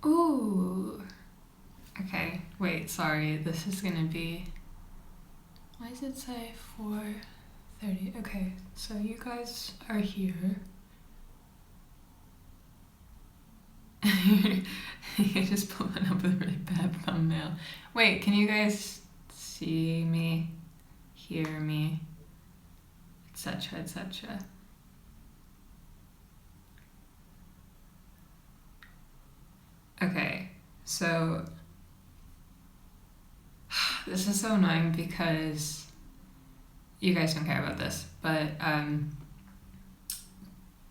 Ooh. Okay, wait, sorry. This is gonna be... Why does it say 4:30? Okay, so you guys are here. You're just pulling up with a really bad thumbnail. Wait, can you guys see me, hear me, etc., etc.? Okay, so this is so annoying because you guys don't care about this, but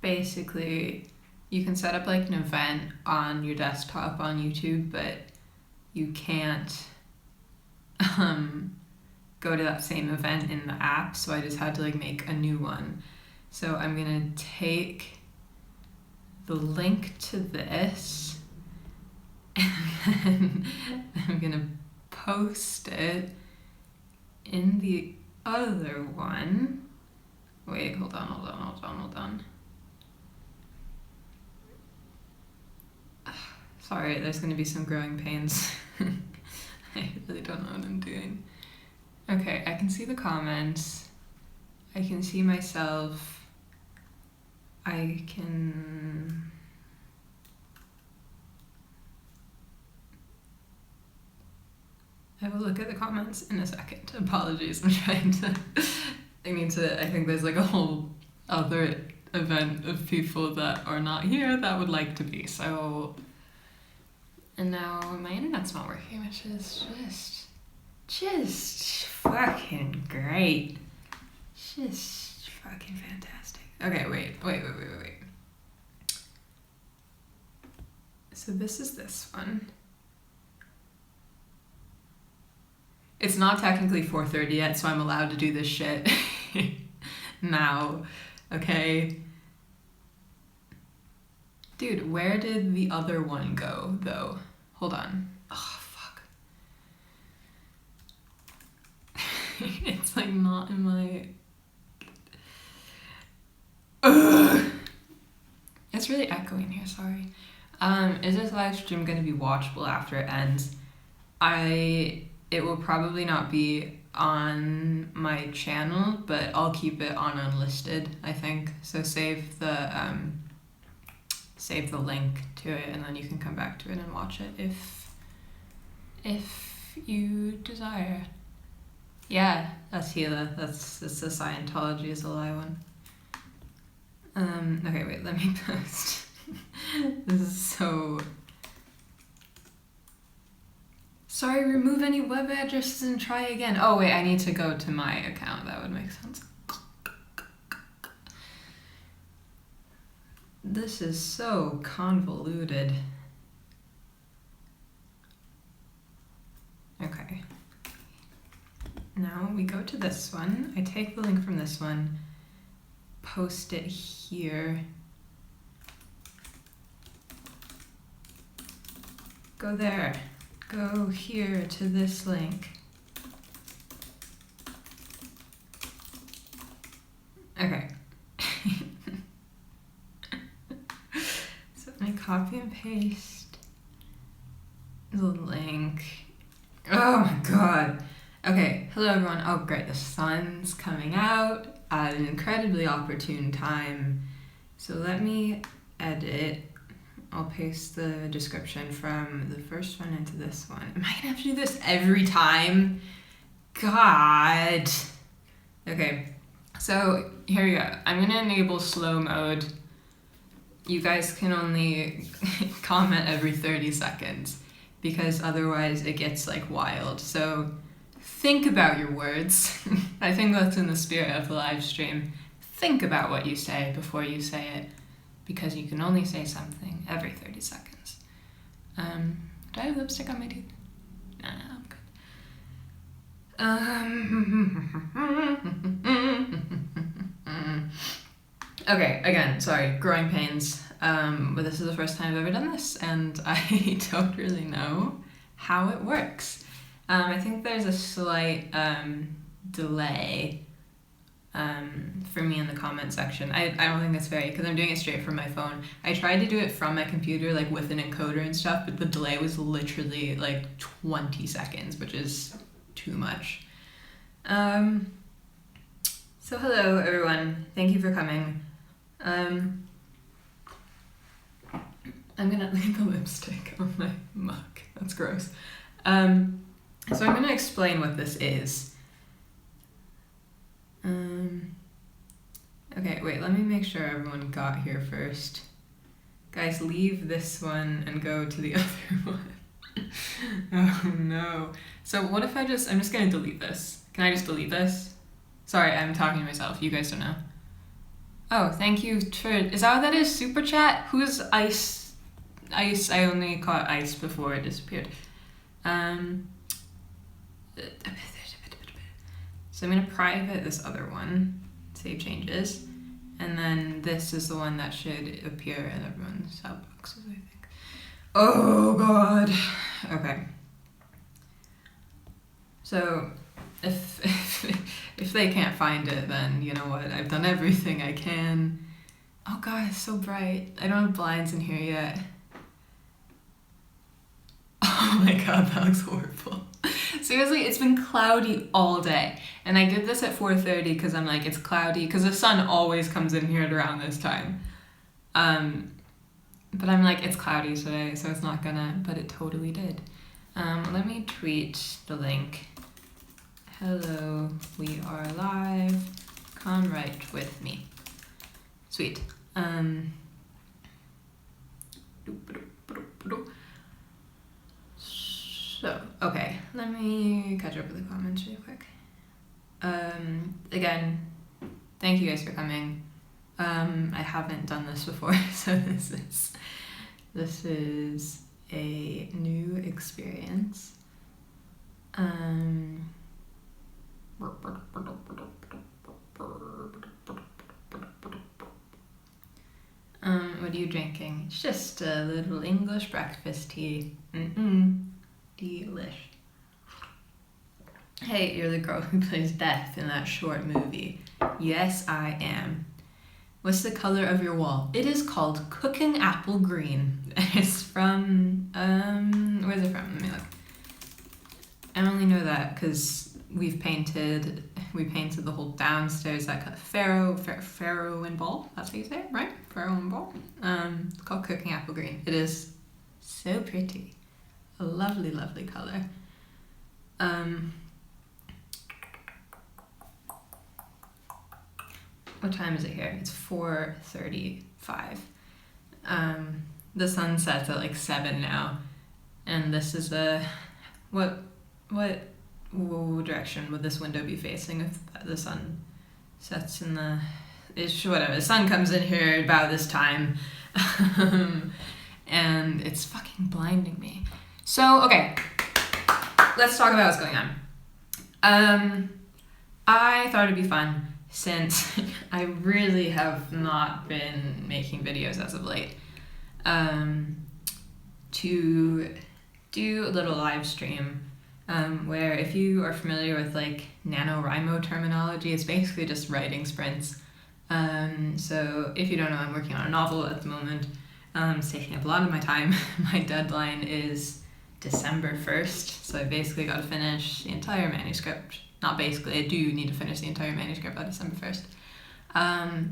basically you can set up like an event on your desktop on YouTube, but you can't go to that same event in the app, so I just had to like make a new one. So I'm gonna take the link to this and then I'm gonna post it in the other one. Wait, hold on. Sorry, there's gonna be some growing pains. I really don't know what I'm doing. Okay, I can see the comments. I can see myself. I can... I will look at the comments in a second. Apologies, I'm trying to... I think there's like a whole other event of people that are not here that would like to be, so... And now my internet's not working, which is just fucking great. Just fucking fantastic. Okay, wait. So this is this one. It's not technically 4:30 yet, so I'm allowed to do this shit now, okay? Dude, where did the other one go, though? Hold on. Oh, fuck. It's like not in my... Ugh. It's really echoing here, sorry. Is this live stream going to be watchable after it ends? It will probably not be on my channel, but I'll keep it on unlisted, I think. So save the link to it, and then you can come back to it and watch it if you desire. Yeah, that's Gila. That's the Scientology is a lie one. Okay, wait, let me post. This is so... Sorry, remove any web addresses and try again. Oh wait, I need to go to my account. That would make sense. This is so convoluted. Okay. Now we go to this one. I take the link from this one, post it here. Go there. Go here to this link. Okay. So I copy and paste the link. Oh my god. Okay, hello everyone. Oh great, the sun's coming out at an incredibly opportune time. So let me edit. I'll paste the description from the first one into this one. Am I gonna have to do this every time? God. Okay, so here we go. I'm gonna enable slow mode. You guys can only comment every 30 seconds because otherwise it gets like wild. So think about your words. I think that's in the spirit of the live stream. Think about what you say before you say it, because you can only say something every 30 seconds. Do I have lipstick on my teeth? Nah, I'm good. Okay, again, sorry, growing pains. But this is the first time I've ever done this, and I don't really know how it works. I think there's a slight delay for me in the comment section. I don't think that's fair because I'm doing it straight from my phone. I tried to do it from my computer, like with an encoder and stuff, but the delay was literally like 20 seconds, which is too much. So hello everyone, thank you for coming. I'm gonna look at the lipstick on my mug, that's gross. So I'm gonna explain what this is. Okay, wait, let me make sure everyone got here first. Guys, leave this one and go to the other one. Oh no. So what if I'm just gonna delete this. Can I just delete this? Sorry, I'm talking to myself, you guys don't know. Oh, thank you for, is that what that is? Super chat? Who's Ice? Ice, I only caught Ice before it disappeared. So I'm gonna private this other one, save changes, and then this is the one that should appear in everyone's outboxes, I think. Oh god. Okay. So if they can't find it, then you know what? I've done everything I can. Oh god, it's so bright. I don't have blinds in here yet. Oh my god, that looks horrible. Seriously, it's been cloudy all day. And I did this at 4:30 because I'm like, it's cloudy, because the sun always comes in here at around this time. But I'm like, it's cloudy today, so it's not gonna, but it totally did. Let me tweet the link. Hello, we are live. Come write with me. Sweet. So, okay, let me catch up with the comments real quick. Again, thank you guys for coming. I haven't done this before, so this is a new experience. What are you drinking? It's just a little English breakfast tea. Delish. Hey, you're the girl who plays Beth in that short movie. Yes, I am. What's the color of your wall? It is called Cooking Apple Green. It's from, where's it from? Let me look. I only know that because we painted the whole downstairs, that Farrow and Ball. That's how you say it, right? Farrow and Ball. It's called Cooking Apple Green. It is so pretty. A lovely, lovely color. What time is it here? It's 4:35. The sun sets at like 7 now, and this is what direction would this window be facing if the sun sets in whatever, the sun comes in here about this time. And it's fucking blinding me. So, okay, let's talk about what's going on. I thought it'd be fun, since I really have not been making videos as of late, to do a little live stream, where if you are familiar with like NaNoWriMo terminology, it's basically just writing sprints. So if you don't know, I'm working on a novel at the moment. It's taking up a lot of my time. My deadline is December 1st, so I basically got to finish the entire manuscript. Not basically, I do need to finish the entire manuscript by December 1st.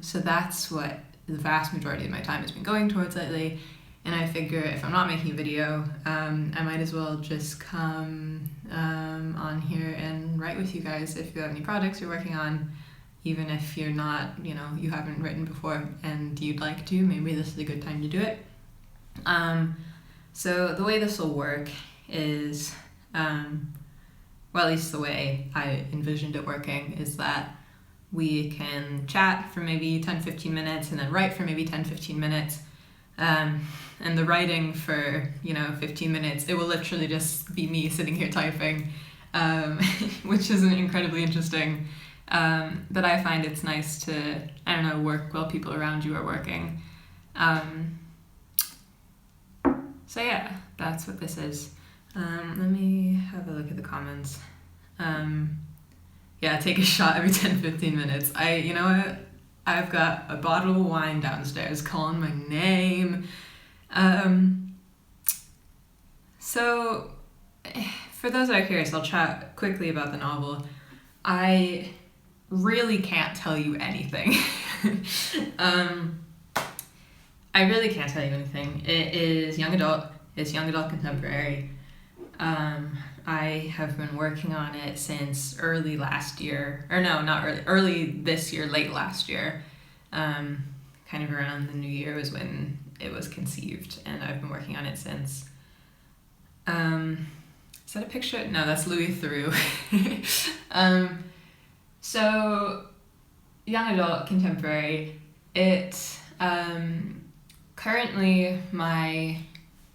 So that's what the vast majority of my time has been going towards lately. And I figure if I'm not making a video, I might as well just come on here and write with you guys if you have any projects you're working on, even if you're not, you haven't written before and you'd like to, maybe this is a good time to do it. So the way this will work is, well, at least the way I envisioned it working, is that we can chat for maybe 10-15 minutes and then write for maybe 10-15 minutes. And the writing for, 15 minutes, it will literally just be me sitting here typing, which isn't incredibly interesting. But I find it's nice to, work while people around you are working. So yeah, that's what this is. Let me have a look at the comments. Yeah, take a shot every 10-15 minutes. You know what? I've got a bottle of wine downstairs calling my name. So, for those that are curious, I'll chat quickly about the novel. I really can't tell you anything. I really can't tell you anything. It is young adult. It's young adult contemporary. I have been working on it since early last year. Or no, not early this year, late last year. Kind of around the new year was when it was conceived, and I've been working on it since. Is that a picture? No, that's Louis Theroux. So, young adult contemporary. It currently my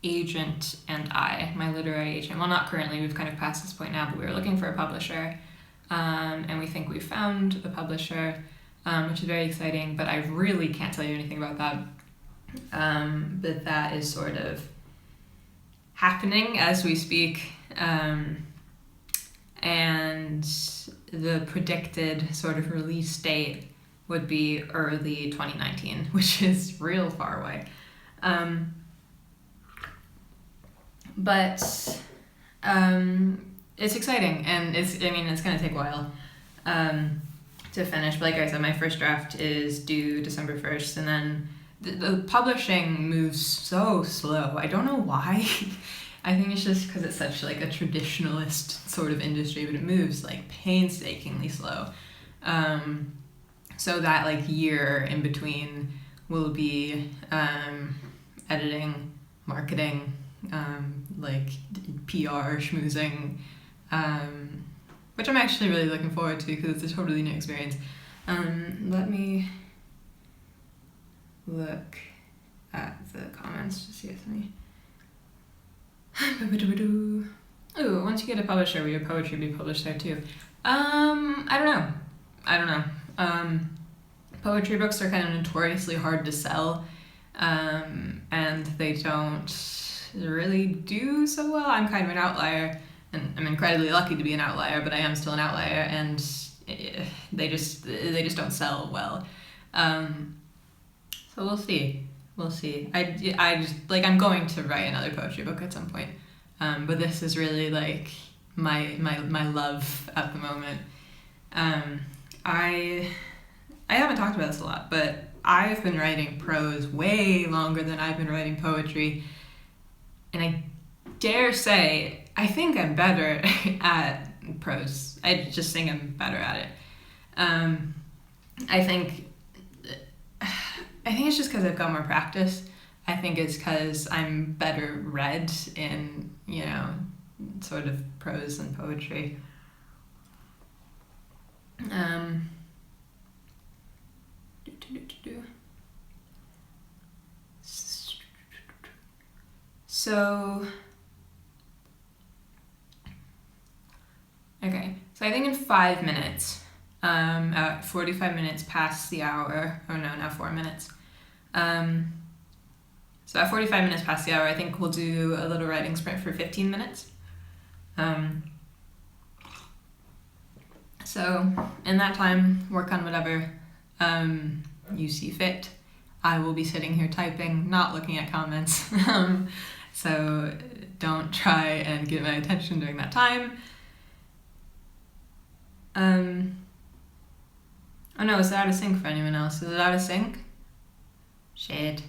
agent and my literary agent, well, not currently, we've kind of passed this point now, but we were looking for a publisher, and we think we found a publisher, which is very exciting, but I really can't tell you anything about that. But that is sort of happening as we speak, and the predicted sort of release date would be early 2019, which is real far away. But it's exciting, and it's going to take a while to finish. But like I said, my first draft is due December 1st, and then the publishing moves so slow. I don't know why. I think it's just because it's such like a traditionalist sort of industry, but it moves like painstakingly slow. So that like year in between will be editing, marketing, like PR, schmoozing, which I'm actually really looking forward to because it's a totally new experience. Let me look at the comments to see if any. Ooh, once you get a publisher, will your poetry be published there too? I don't know. Poetry books are kind of notoriously hard to sell, and they don't really do so well. I'm kind of an outlier, and I'm incredibly lucky to be an outlier, but I am still an outlier, and they just don't sell well. So we'll see. I just like, I'm going to write another poetry book at some point, but this is really like my love at the moment. I haven't talked about this a lot, but I've been writing prose way longer than I've been writing poetry, and I dare say I think I'm better at prose. I just think I'm better at it. I think it's just because I've got more practice. I think it's because I'm better read in, sort of prose and poetry. So, okay, so I think in 5 minutes, at 45 minutes past the hour, oh no, now 4 minutes. So at 45 minutes past the hour, I think we'll do a little writing sprint for 15 minutes. So in that time, work on whatever you see fit. I will be sitting here typing, not looking at comments. So don't try and get my attention during that time. Oh no, is it out of sync for anyone else? Is it out of sync? Shit.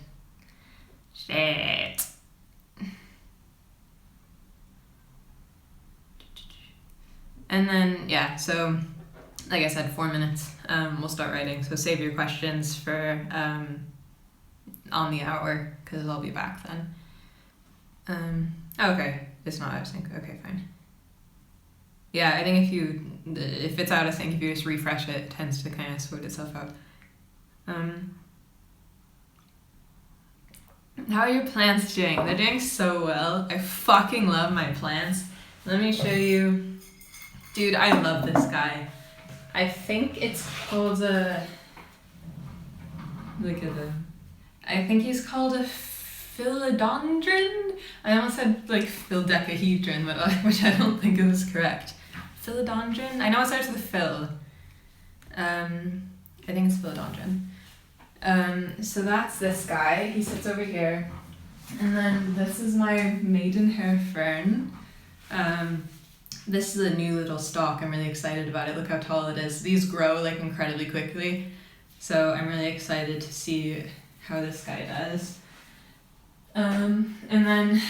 And then, yeah, so like I said, 4 minutes, we'll start writing. So save your questions for on the hour, because I'll be back then. Okay, it's not out of sync. Okay, fine. Yeah, I think if it's out of sync, if you just refresh it, it tends to kind of sort itself out. How are your plants doing? They're doing so well. I fucking love my plants. Let me show you. Dude, I love this guy. I think it's called a... Look at them. I think he's called a philodendron? I almost said like phildecahedron, which I don't think is correct. philodendron. I know it starts with Phil. I think it's philodendron. So that's this guy. He sits over here. And then this is my maidenhair fern. This is a new little stalk. I'm really excited about it. Look how tall it is. These grow like incredibly quickly. So I'm really excited to see how this guy does. And then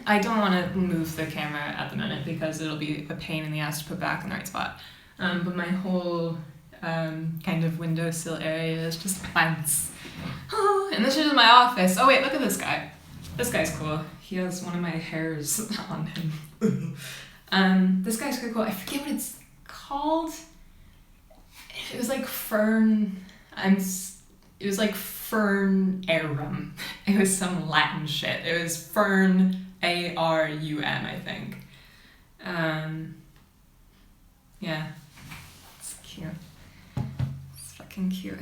I don't want to move the camera at the minute because it'll be a pain in the ass to put back in the right spot. But my whole kind of windowsill area is just plants. Oh, and this is my office. Oh wait, look at this guy. This guy's cool. He has one of my hairs on him. This guy's pretty cool. I forget what it's called. It was like fern. It was like fern arum. It was some Latin shit. It was fern arum, I think. Yeah, it's cute. It's fucking cute.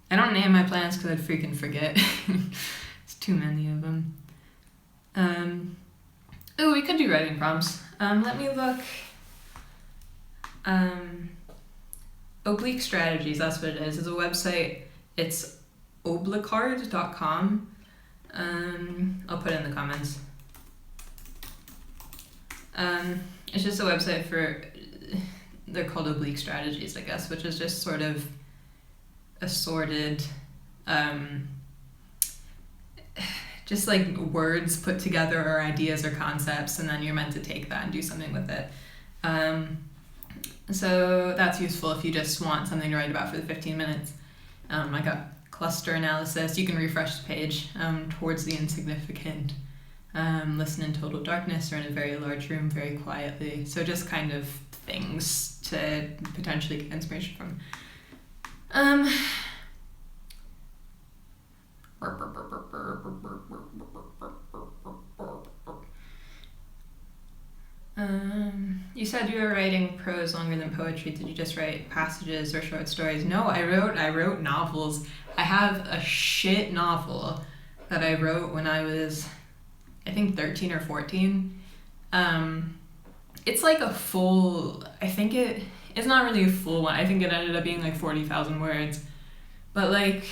I don't name my plants because I'd freaking forget. It's too many of them. Oh, we could do writing prompts. Let me look. Oblique Strategies, that's what it is. It's a website. It's oblicard.com. I'll put it in the comments. It's just a website for, they're called Oblique Strategies, I guess, which is just sort of assorted, just like words put together or ideas or concepts, and then you're meant to take that and do something with it. So that's useful if you just want something to write about for the 15 minutes. I got cluster analysis. You can refresh the page towards the insignificant. Listen in total darkness or in a very large room very quietly. So just kind of things to potentially get inspiration from. You said you were writing prose longer than poetry. Did you just write passages or short stories? No, I wrote novels. I have a shit novel that I wrote when I was, I think 13 or 14. It's like a full, I think it's not really a full one. I think it ended up being like 40,000 words. But like,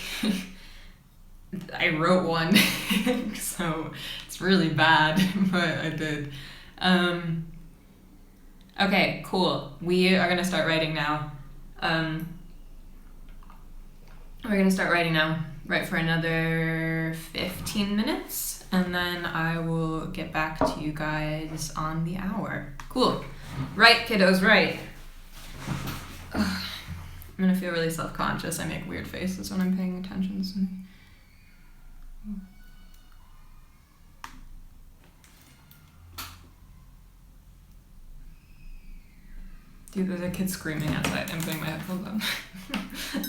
I wrote one, so it's really bad, but I did. Okay, cool. We are gonna start writing now. Write for another 15 minutes, and then I will get back to you guys on the hour. Cool. Right, kiddos, right. Ugh. I'm gonna feel really self-conscious. I make weird faces when I'm paying attention to something. Dude, there's a kid screaming outside. I'm putting my headphones on.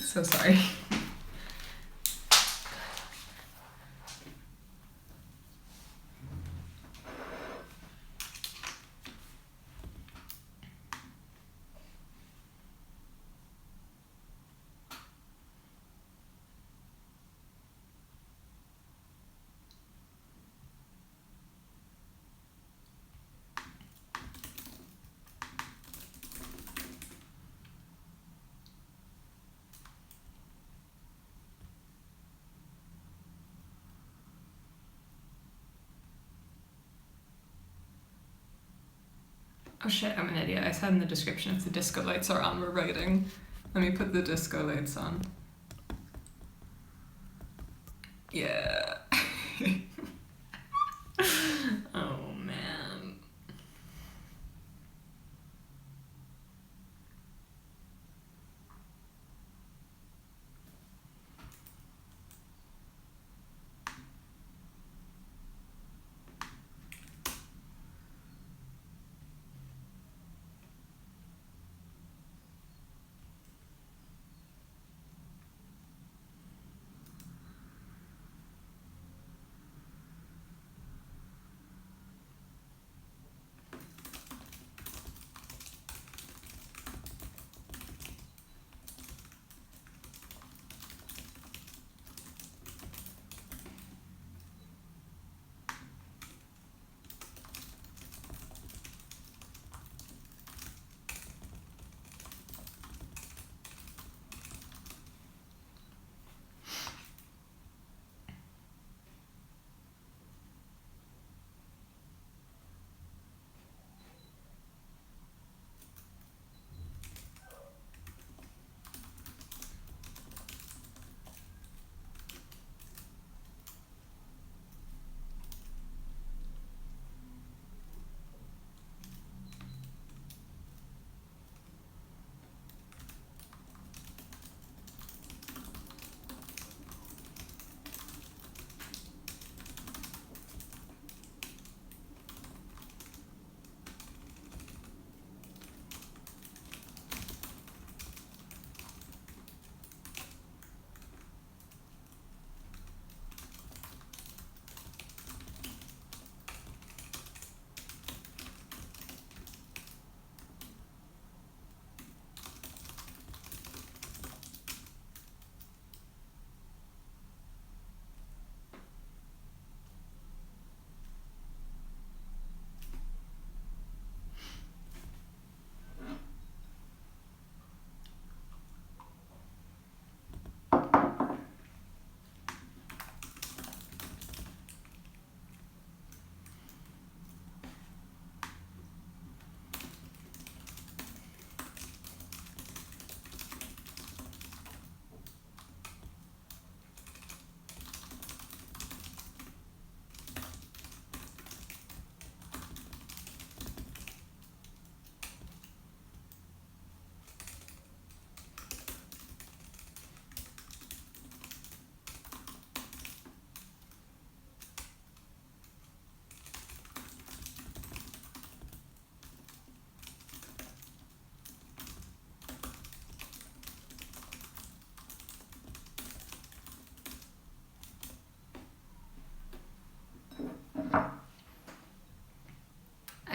So sorry. Oh shit, I'm an idiot. I said in the description if the disco lights are on, we're writing. Let me put the disco lights on. Yeah. Oh man.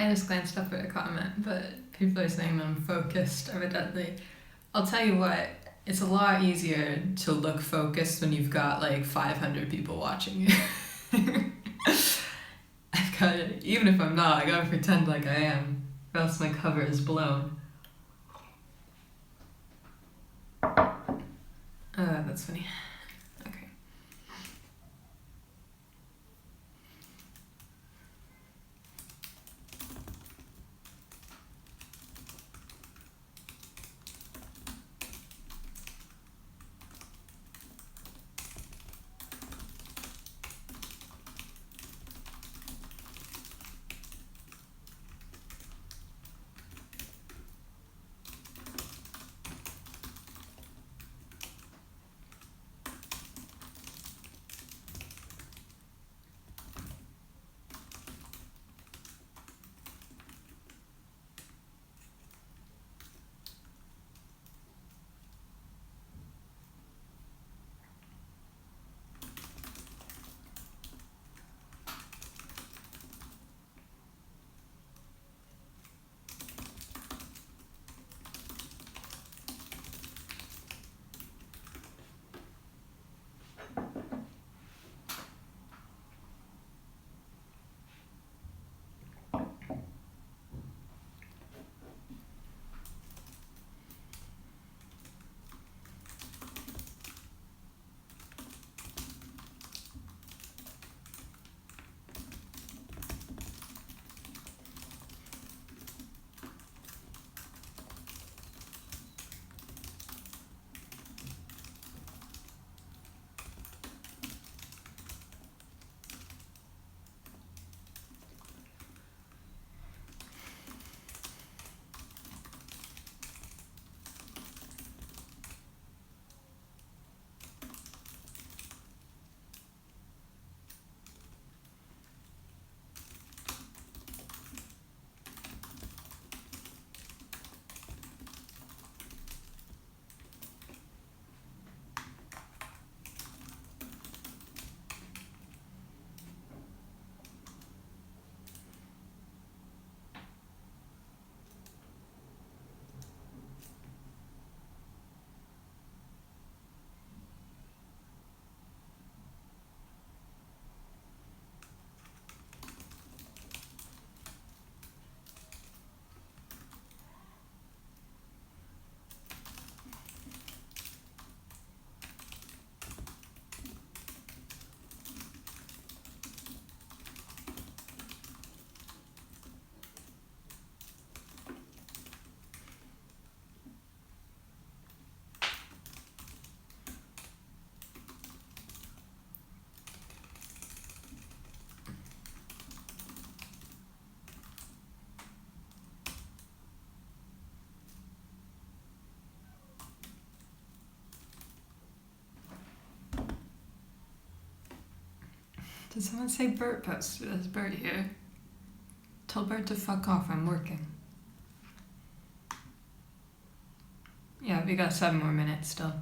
I just glanced up at a comment, but people are saying that I'm focused, evidently. I'll tell you what, it's a lot easier to look focused when you've got like 500 people watching you. I've got to, even if I'm not, I gotta pretend like I am, or else my cover is blown. That's funny. Okay. Did someone say Bert posted? Is Bert here? Tell Bert to fuck off, I'm working. Yeah, we got 7 more minutes still.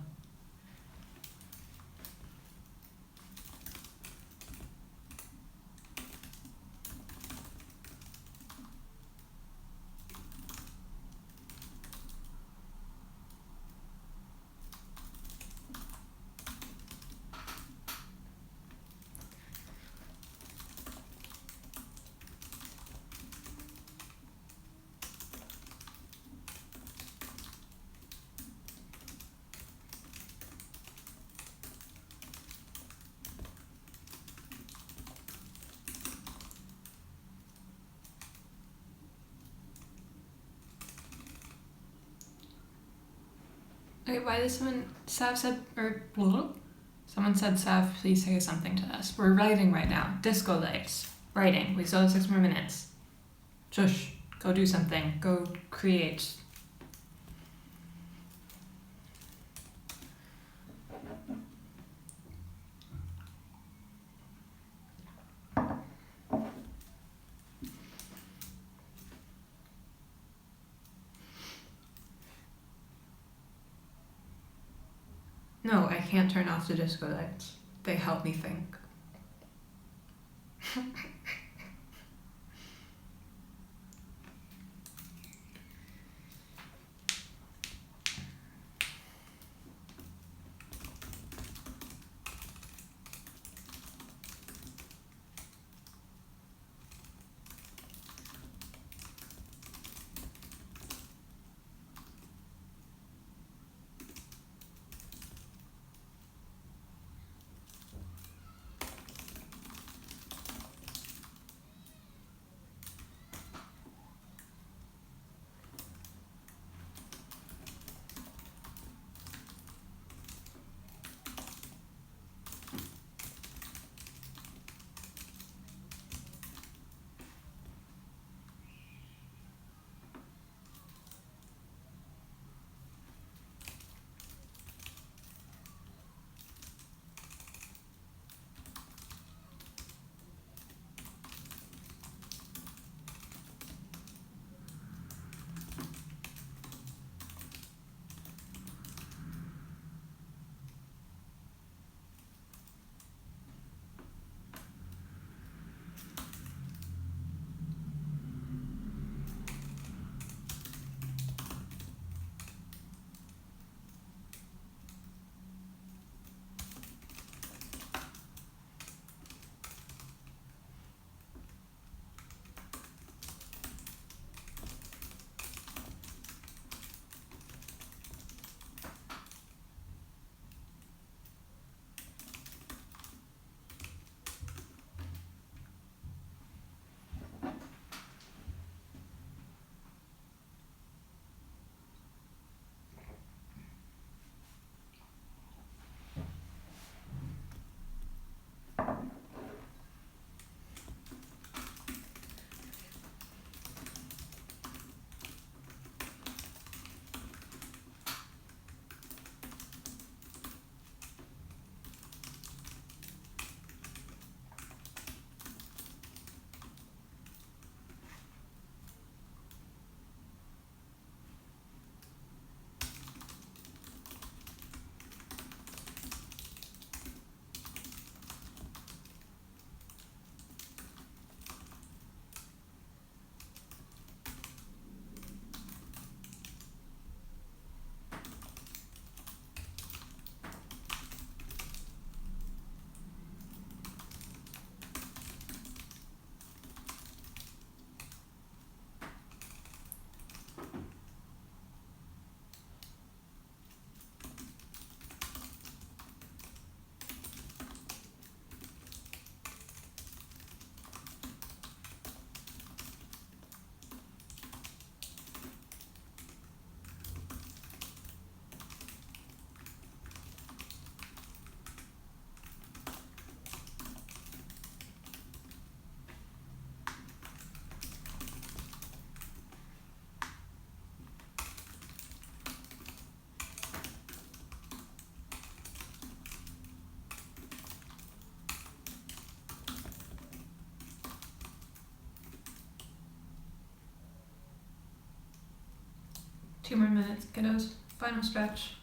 Wait, why did Sav said, someone said, Sav, please say something to us. We're writing right now. Disco lights. Writing. We still have 6 more minutes. Shush. Go do something. Go create. No, I can't turn off the disco lights. They help me think. 2 more minutes, kiddos. Final stretch.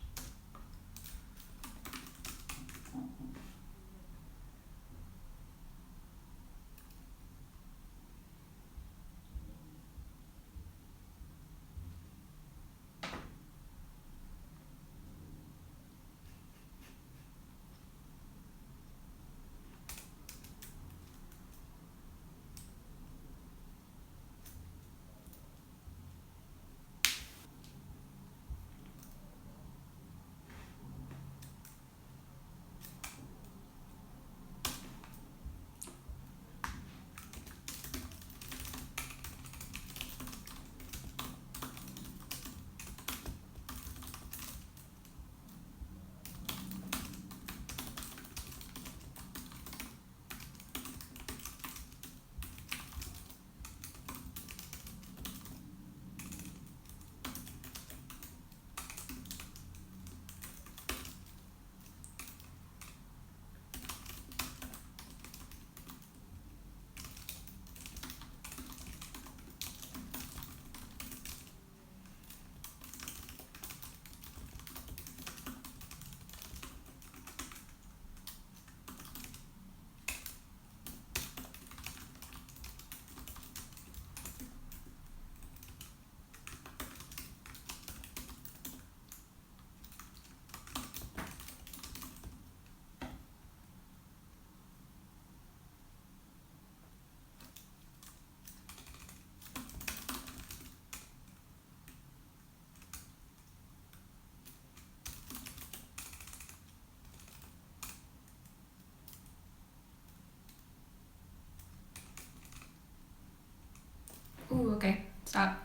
Ooh, okay, stop.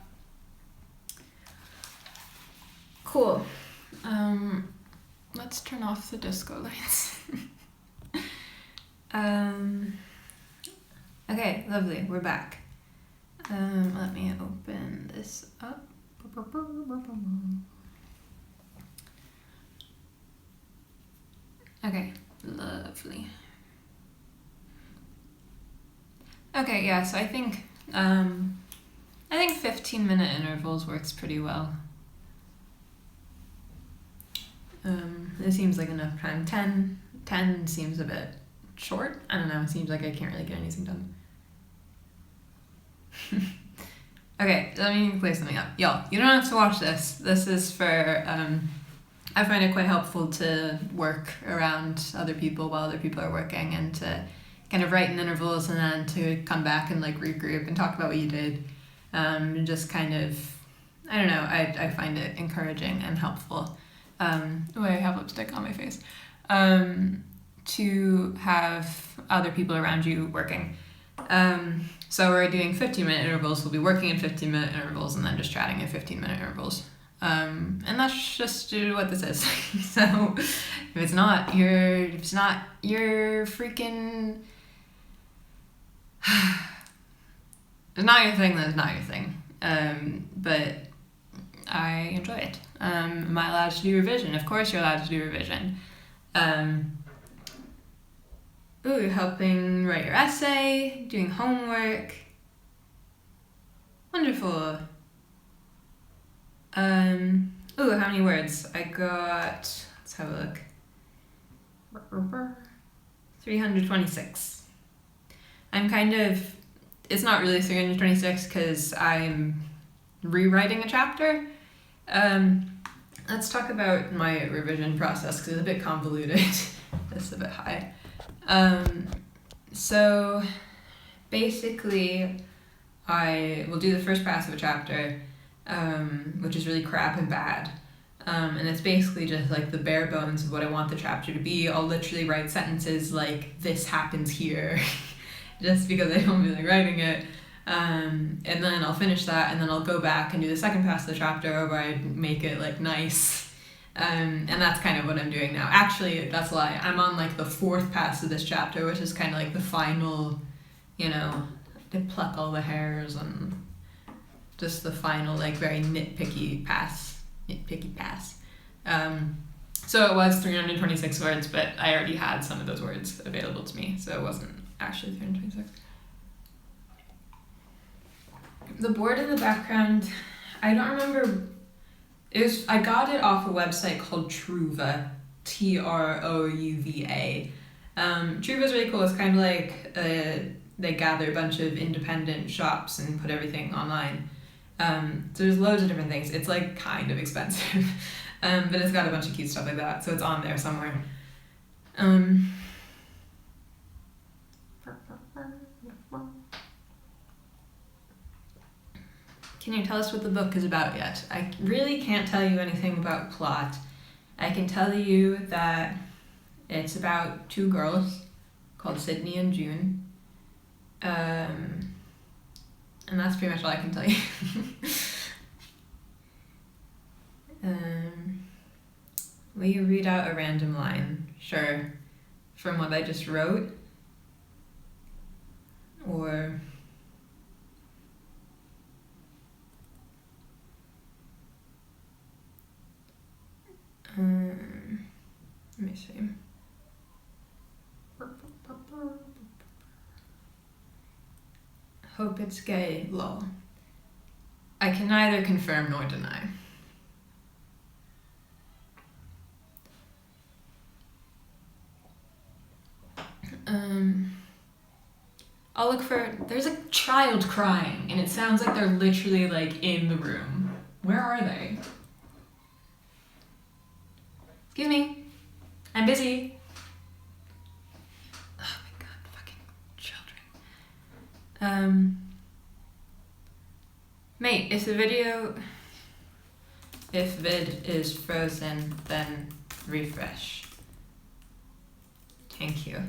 Cool. Let's turn off the disco lights. Okay, lovely, we're back. Let me open this up. Okay, lovely. Okay, yeah, so I think 15-minute intervals works pretty well. It seems like enough time. 10 seems a bit short. I don't know, it seems like I can't really get anything done. Okay, let me play something up. Y'all, you don't have to watch this. This is for, I find it quite helpful to work around other people while other people are working, and to kind of write in intervals and then to come back and like regroup and talk about what you did. And just kind of, I don't know, I find it encouraging and helpful. Oh, I have lipstick on my face. To have other people around you working. So we're doing 15-minute intervals. We'll be working in 15-minute intervals and then just chatting in 15-minute intervals. And that's just what this is. So if it's not your freaking, it's not your thing, then it's not your thing. But I enjoy it. Am I allowed to do revision? Of course you're allowed to do revision. You're helping write your essay, doing homework. Wonderful. How many words? I got, let's have a look. 326. I'm kind of, it's not really 326 because I'm rewriting a chapter. Let's talk about my revision process because it's a bit convoluted. It's a bit high. So basically I will do the first pass of a chapter, which is really crap and bad. And it's basically just like the bare bones of what I want the chapter to be. I'll literally write sentences like, this happens here, just because I don't feel like writing it. And then I'll finish that, and then I'll go back and do the second pass of the chapter where I make it like nice. And that's kind of what I'm doing now. Actually, that's a lie. I'm on like the fourth pass of this chapter, which is kind of like the final, to pluck all the hairs and just the final like very nitpicky pass. So it was 326 words, but I already had some of those words available to me, so it wasn't actually 326. The board in the background, I don't remember I got it off a website called Truva, Trouva. Truva's really cool. It's kind of like they gather a bunch of independent shops and put everything online. So there's loads of different things. It's like kind of expensive, but it's got a bunch of cute stuff like that. So it's on there somewhere. Can you tell us what the book is about yet? I really can't tell you anything about plot. I can tell you that it's about two girls called Sydney and June. And that's pretty much all I can tell you. Will you read out a random line? Sure. From what I just wrote? Or... let me see. Hope it's gay, lol. I can neither confirm nor deny. I'll look for... There's a child crying, and it sounds like they're literally, like, in the room. Where are they? Excuse me. I'm busy. Oh my god, fucking children. Mate, if vid is frozen, then refresh. Thank you.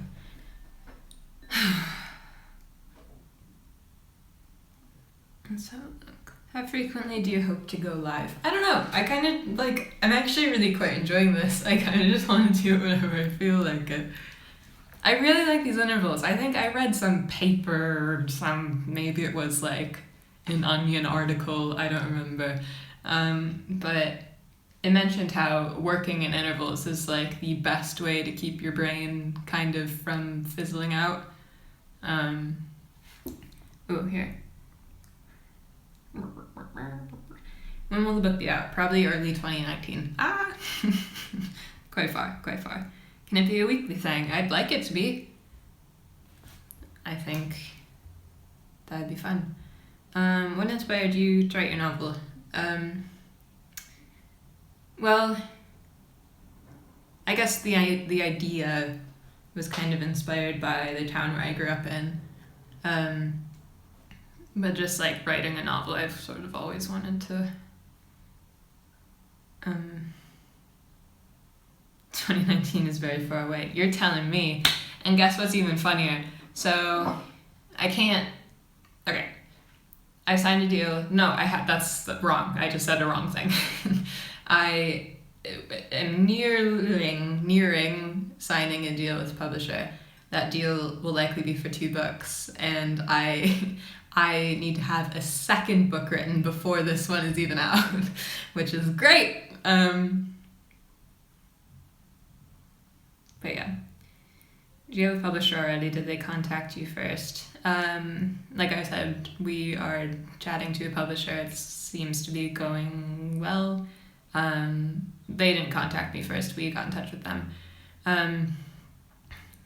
So, how frequently do you hope to go live? I don't know. I kind of, like, I'm actually really quite enjoying this. I kind of just want to do it whenever I feel like it. I really like these intervals. I think I read some paper, maybe it was like an Onion article, I don't remember. But it mentioned how working in intervals is like the best way to keep your brain kind of from fizzling out. Oh, here. When will the book be out? Probably early 2019. Quite far. Can it be a weekly thing? I'd like it to be. I think that'd be fun. What inspired you to write your novel? Well, I guess the idea was kind of inspired by the town where I grew up in. But just like writing a novel, I've sort of always wanted to. 2019 is very far away. You're telling me. And guess what's even funnier? So, I can't. Okay. I signed a deal. No, that's wrong. I just said the wrong thing. I am nearing signing a deal with a publisher. That deal will likely be for 2 books, and I need to have a second book written before this one is even out, which is great. But yeah. Do you have a publisher already? Did they contact you first? Like I said, we are chatting to a publisher. It seems to be going well. They didn't contact me first. We got in touch with them.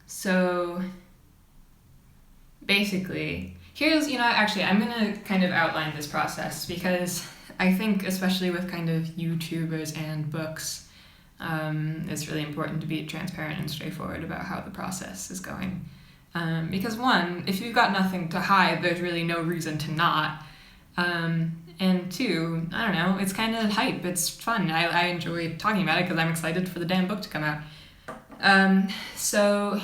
So basically, here's, actually, I'm going to kind of outline this process because I think, especially with kind of YouTubers and books, it's really important to be transparent and straightforward about how the process is going. Because one, if you've got nothing to hide, there's really no reason to not. And two, I don't know, it's kind of hype. It's fun. I enjoy talking about it because I'm excited for the damn book to come out. So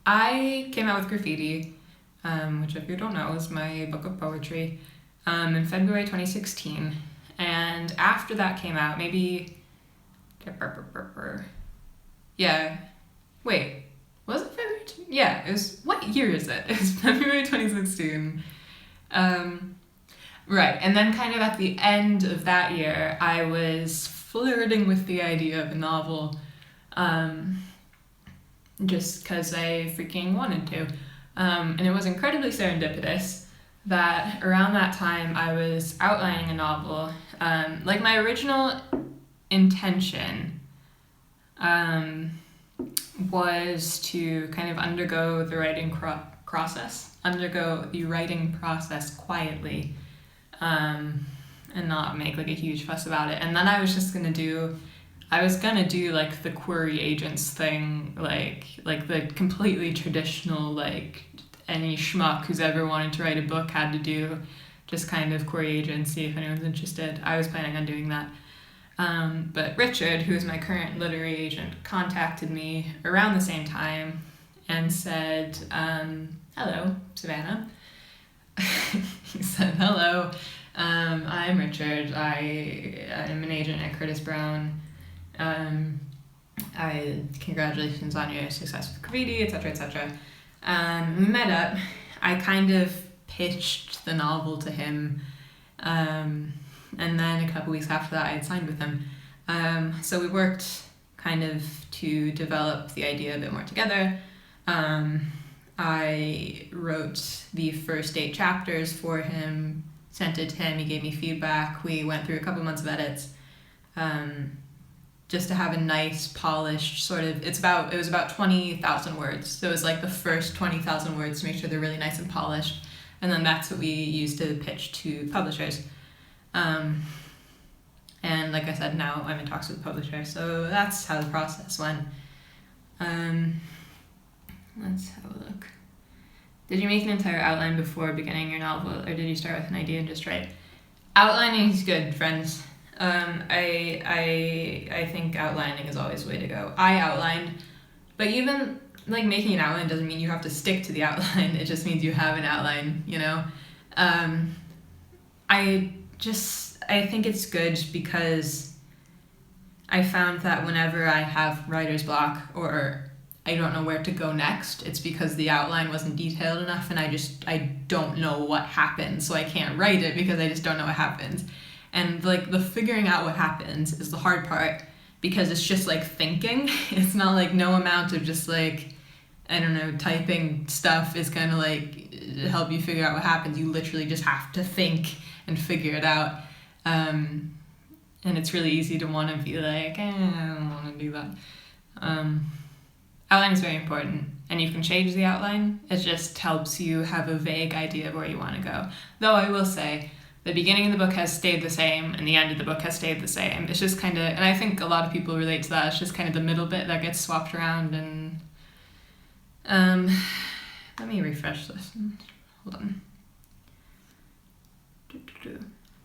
I came out with Graffiti, which if you don't know is my book of poetry, in February 2016. And after that came out, maybe... Yeah. Wait. Was it February? Yeah, it was... What year is it? It was February 2016. Right, and then kind of at the end of that year, I was flirting with the idea of a novel, just because I freaking wanted to. And it was incredibly serendipitous. that around that time I was outlining a novel. Like my original intention was to kind of undergo the writing process quietly, and not make like a huge fuss about it. And then I was gonna do like the query agents thing, like the completely traditional, like any schmuck who's ever wanted to write a book had to do, just kind of query agents, see if anyone's interested. I was planning on doing that. But Richard, who is my current literary agent, contacted me around the same time and said, hello, Savannah. He said, hello, I'm Richard. I'm an agent at Curtis Brown. Congratulations on your success with graffiti, etc., etc. We met up. I kind of pitched the novel to him, and then a couple weeks after that I had signed with him. So we worked kind of to develop the idea a bit more together. I wrote the first 8 chapters for him, sent it to him, he gave me feedback. We went through a couple months of edits, just to have a nice, polished sort of, it was about 20,000 words. So it was like the first 20,000 words to make sure they're really nice and polished. And then that's what we used to pitch to publishers. And like I said, now I'm in talks with the publisher. So that's how the process went. Let's have a look. Did you make an entire outline before beginning your novel, or did you start with an idea and just write? Outlining is good, friends. I think outlining is always the way to go. I outlined, but even like making an outline doesn't mean you have to stick to the outline. It just means you have an outline, you know? I think it's good because I found that whenever I have writer's block or I don't know where to go next, it's because the outline wasn't detailed enough and I don't know what happens, so I can't write it because I just don't know what happens. And like the figuring out what happens is the hard part, because it's just like thinking. It's not like no amount of just like, I don't know, typing stuff is gonna like help you figure out what happens. You literally just have to think and figure it out. And it's really easy to want to be like, I don't want to do that. Outline is very important, and you can change the outline. It just helps you have a vague idea of where you want to go. Though I will say, the beginning of the book has stayed the same, and the end of the book has stayed the same. It's just kind of, and I think a lot of people relate to that, it's just kind of the middle bit that gets swapped around. And let me refresh this. Hold on.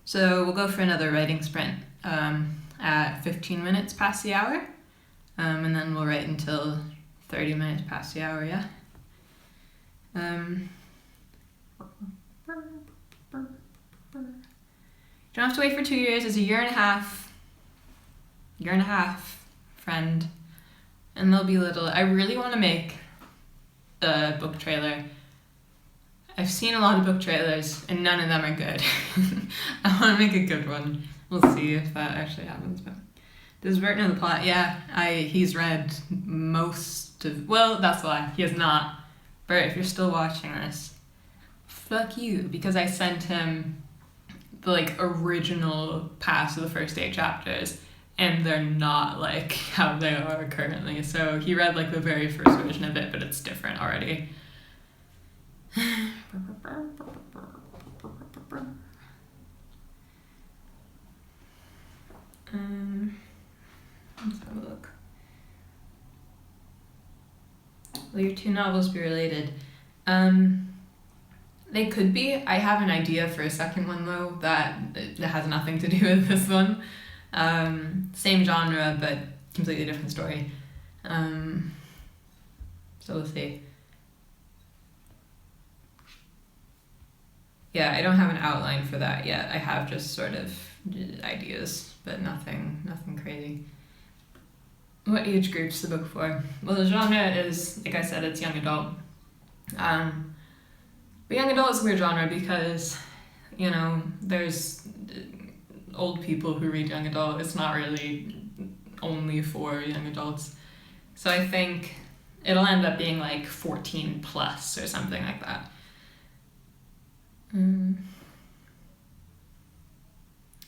So we'll go for another writing sprint at 15 minutes past the hour, and then we'll write until 30 minutes past the hour, yeah? Don't have to wait for 2 years. It's a year and a half, friend. And they'll be little. I really want to make a book trailer. I've seen a lot of book trailers and none of them are good. I want to make a good one. We'll see if that actually happens. But does Bert know the plot? Yeah, he's read most of, well, that's a lie. He has not. Bert, if you're still watching this, fuck you, because I sent him the like original pass of the first 8 chapters and they're not like how they are currently. So he read like the very first version of it, but it's different already. Let's have a look. Will your 2 novels be related? They could be. I have an idea for a second one though that has nothing to do with this one. Same genre but completely different story. So we'll see. Yeah, I don't have an outline for that yet. I have just sort of ideas, but nothing crazy. What age group's the book for? Well, the genre is, like I said, it's young adult. But young adult is a weird genre because, you know, there's old people who read young adult. It's not really only for young adults. So I think it'll end up being like 14 plus or something like that. Are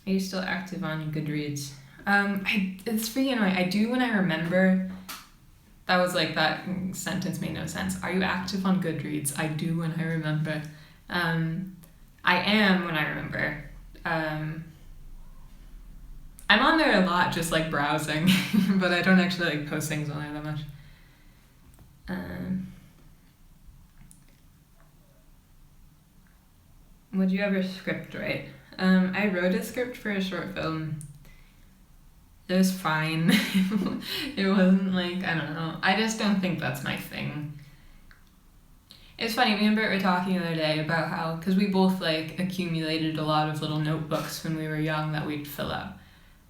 you still active on Goodreads? It's freaking annoying. I do when I remember. That was like, that sentence made no sense. Are you active on Goodreads? I do when I remember. I am when I remember. I'm on there a lot, just like browsing, but I don't actually like post things on there that much. Would you ever script write? I wrote a script for a short film. It was fine. It wasn't like, I don't know. I just don't think that's my thing. It's funny, me and Bert were talking the other day about how, because we both like accumulated a lot of little notebooks when we were young that we'd fill up.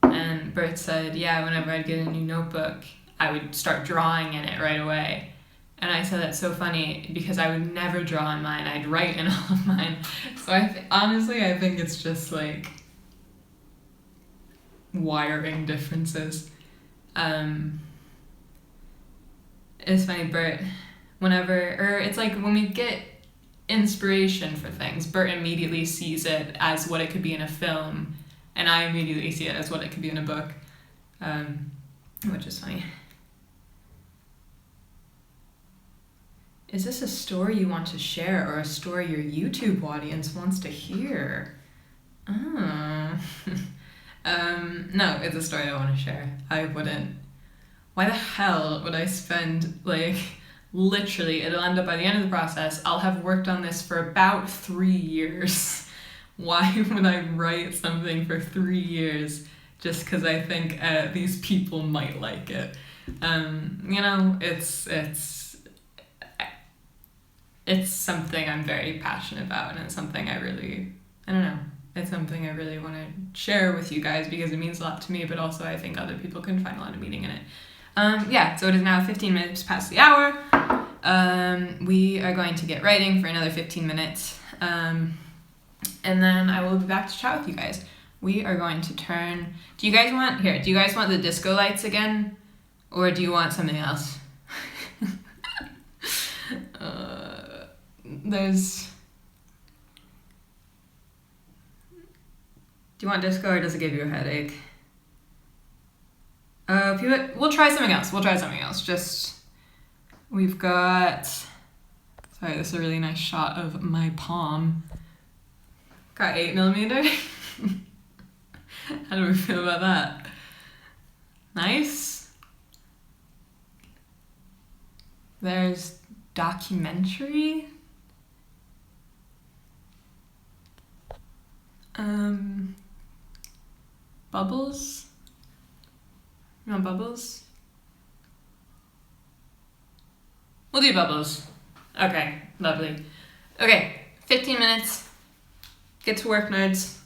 And Bert said, yeah, whenever I'd get a new notebook, I would start drawing in it right away. And I said, that's so funny, because I would never draw in mine. I'd write in all of mine. So honestly, I think it's just like wiring differences. It's funny, Bert, it's like when we get inspiration for things, Bert immediately sees it as what it could be in a film, and I immediately see it as what it could be in a book, which is funny. Is this a story you want to share or a story your YouTube audience wants to hear? Oh. No, it's a story I want to share. I wouldn't. Why the hell would I spend, like, literally, it'll end up by the end of the process, I'll have worked on this for about 3 years. Why would I write something for 3 years just because I think these people might like it? It's something I'm very passionate about, and it's something it's something I really want to share with you guys because it means a lot to me, but also I think other people can find a lot of meaning in it. So it is now 15 minutes past the hour. We are going to get writing for another 15 minutes, and then I will be back to chat with you guys. We are going to turn... Do you guys want the disco lights again? Or do you want something else? Do you want disco or does it give you a headache? We'll try something else. We've got... Sorry, this is a really nice shot of my palm. Got 8mm. How do we feel about that? Nice. There's documentary. Bubbles. You want bubbles? We'll do bubbles. Okay, lovely. Okay, 15 minutes. Get to work, nerds.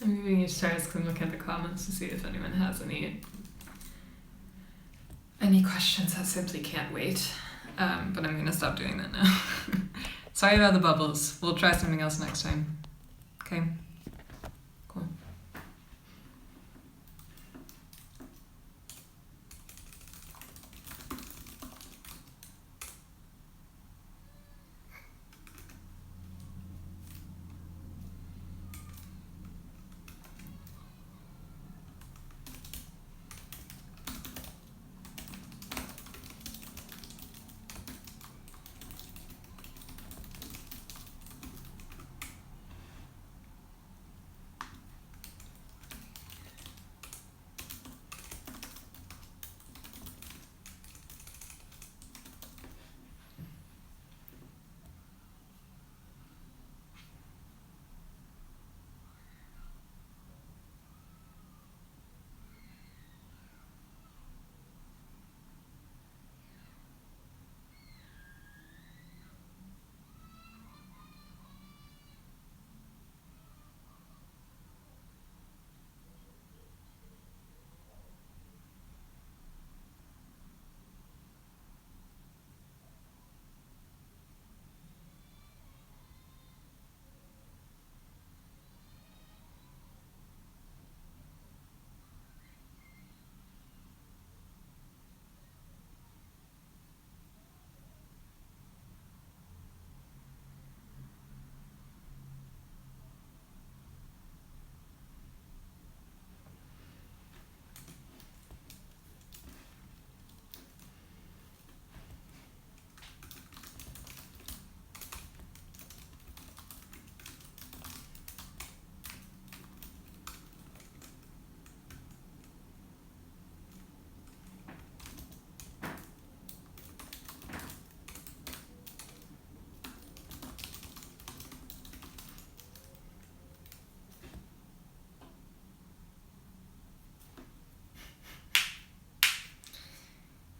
I'm giving you stars because I'm looking at the comments to see if anyone has any questions that simply can't wait. But I'm gonna stop doing that now. Sorry about the bubbles. We'll try something else next time. Okay? Cool.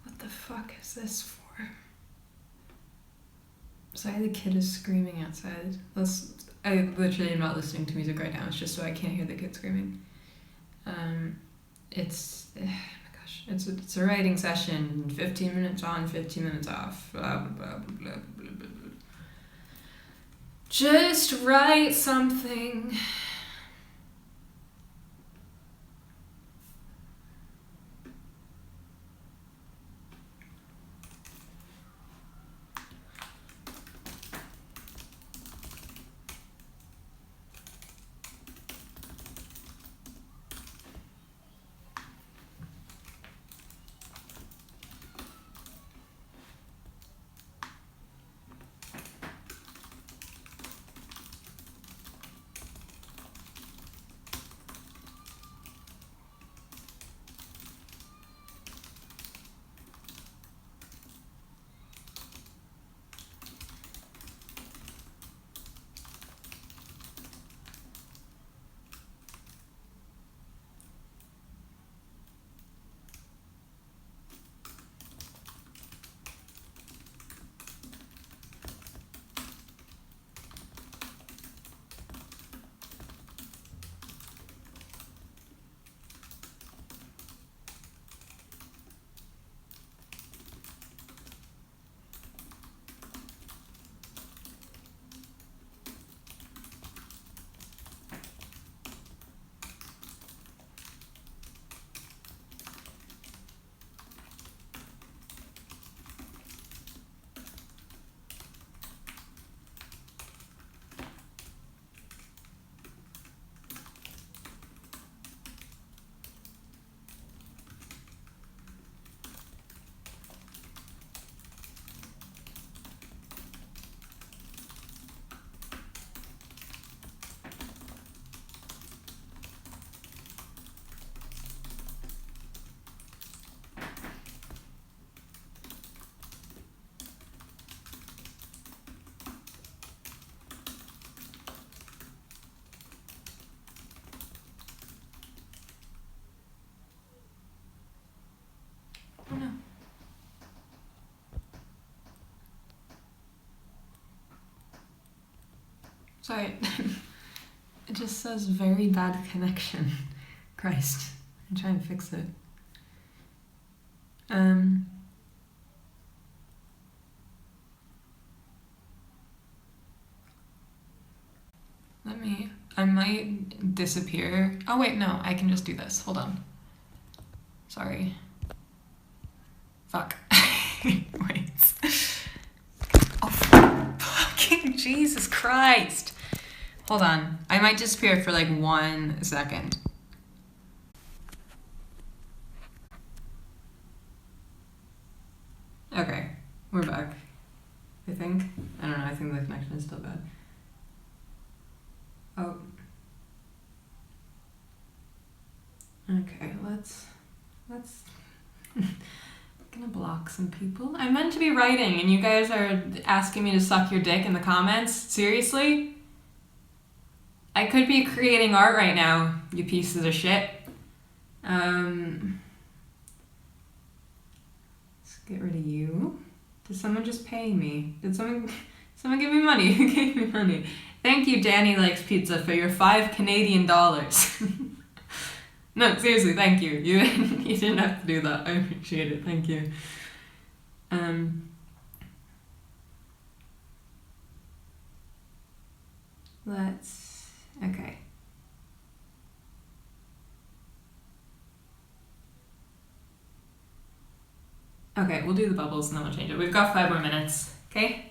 What the fuck is this for? Sorry, the kid is screaming outside. I literally am not listening to music right now. It's just so I can't hear the kid screaming. Oh my gosh, it's a writing session. 15 minutes on, 15 minutes off. Blah blah blah blah blah blah blah. Just write something. Oh no. Sorry. just says very bad connection. Christ. I'm trying to fix it. I might disappear. Oh wait, no, I can just do this. Hold on. Sorry. Fuck. Wait. Oh, fucking Jesus Christ. Hold on. I might disappear for like 1 second. Okay, we're back. I think. I don't know, I think the connection is still bad. Oh. Okay, let's gonna block some people. I meant to be writing and you guys are asking me to suck your dick in the comments? Seriously? I could be creating art right now, you pieces of shit. Let's get rid of you. Did someone just pay me? Did someone give me money? Who gave me money? Thank you, Danny Likes Pizza, for your $5 Canadian. No, seriously, thank you. You didn't have to do that. I appreciate it. Thank you. Okay. Okay, we'll do the bubbles and then we'll change it. We've got 5 more minutes, okay?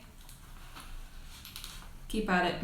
Keep at it.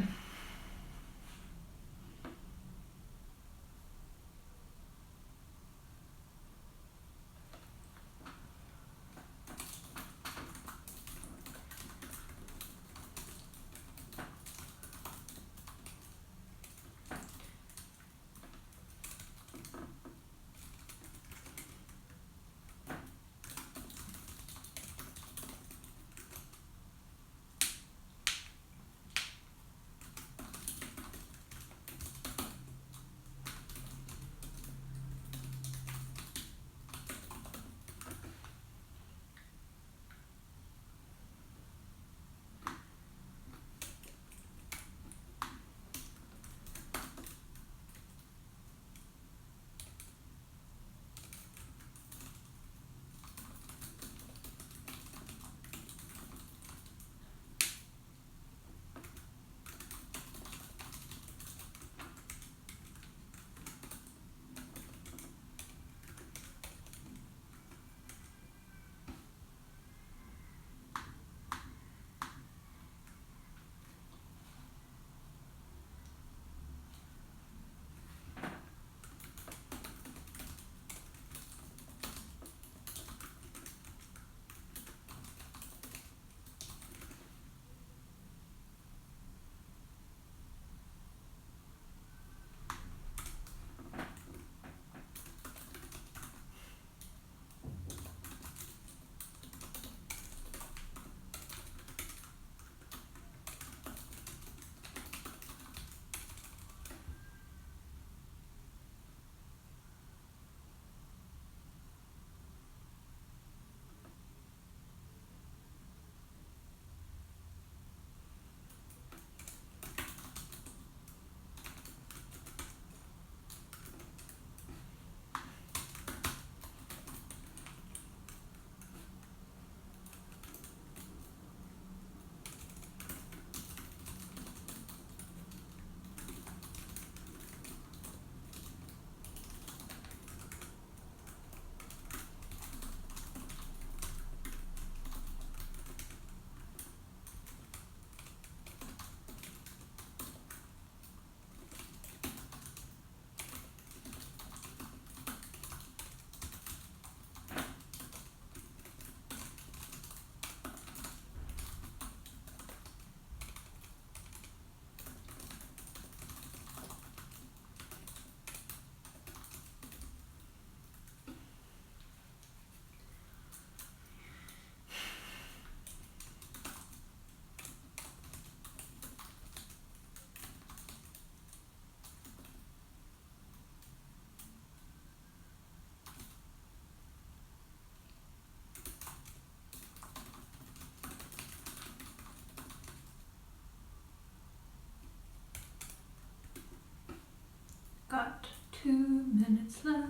2 minutes left.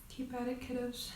Keep at it, kiddos.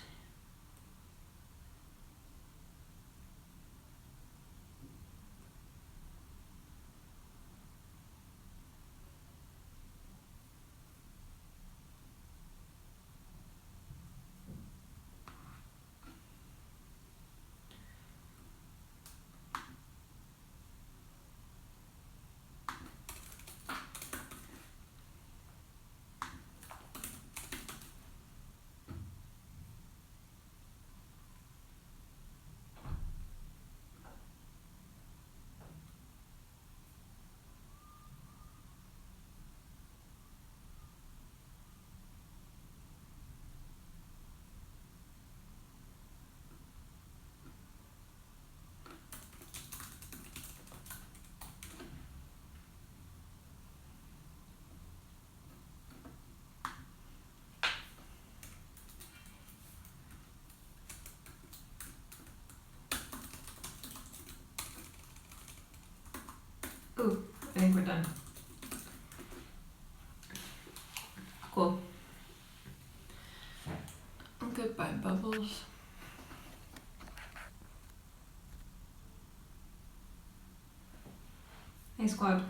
Ooh, I think we're done. Cool. Goodbye, bubbles. Hey, squad.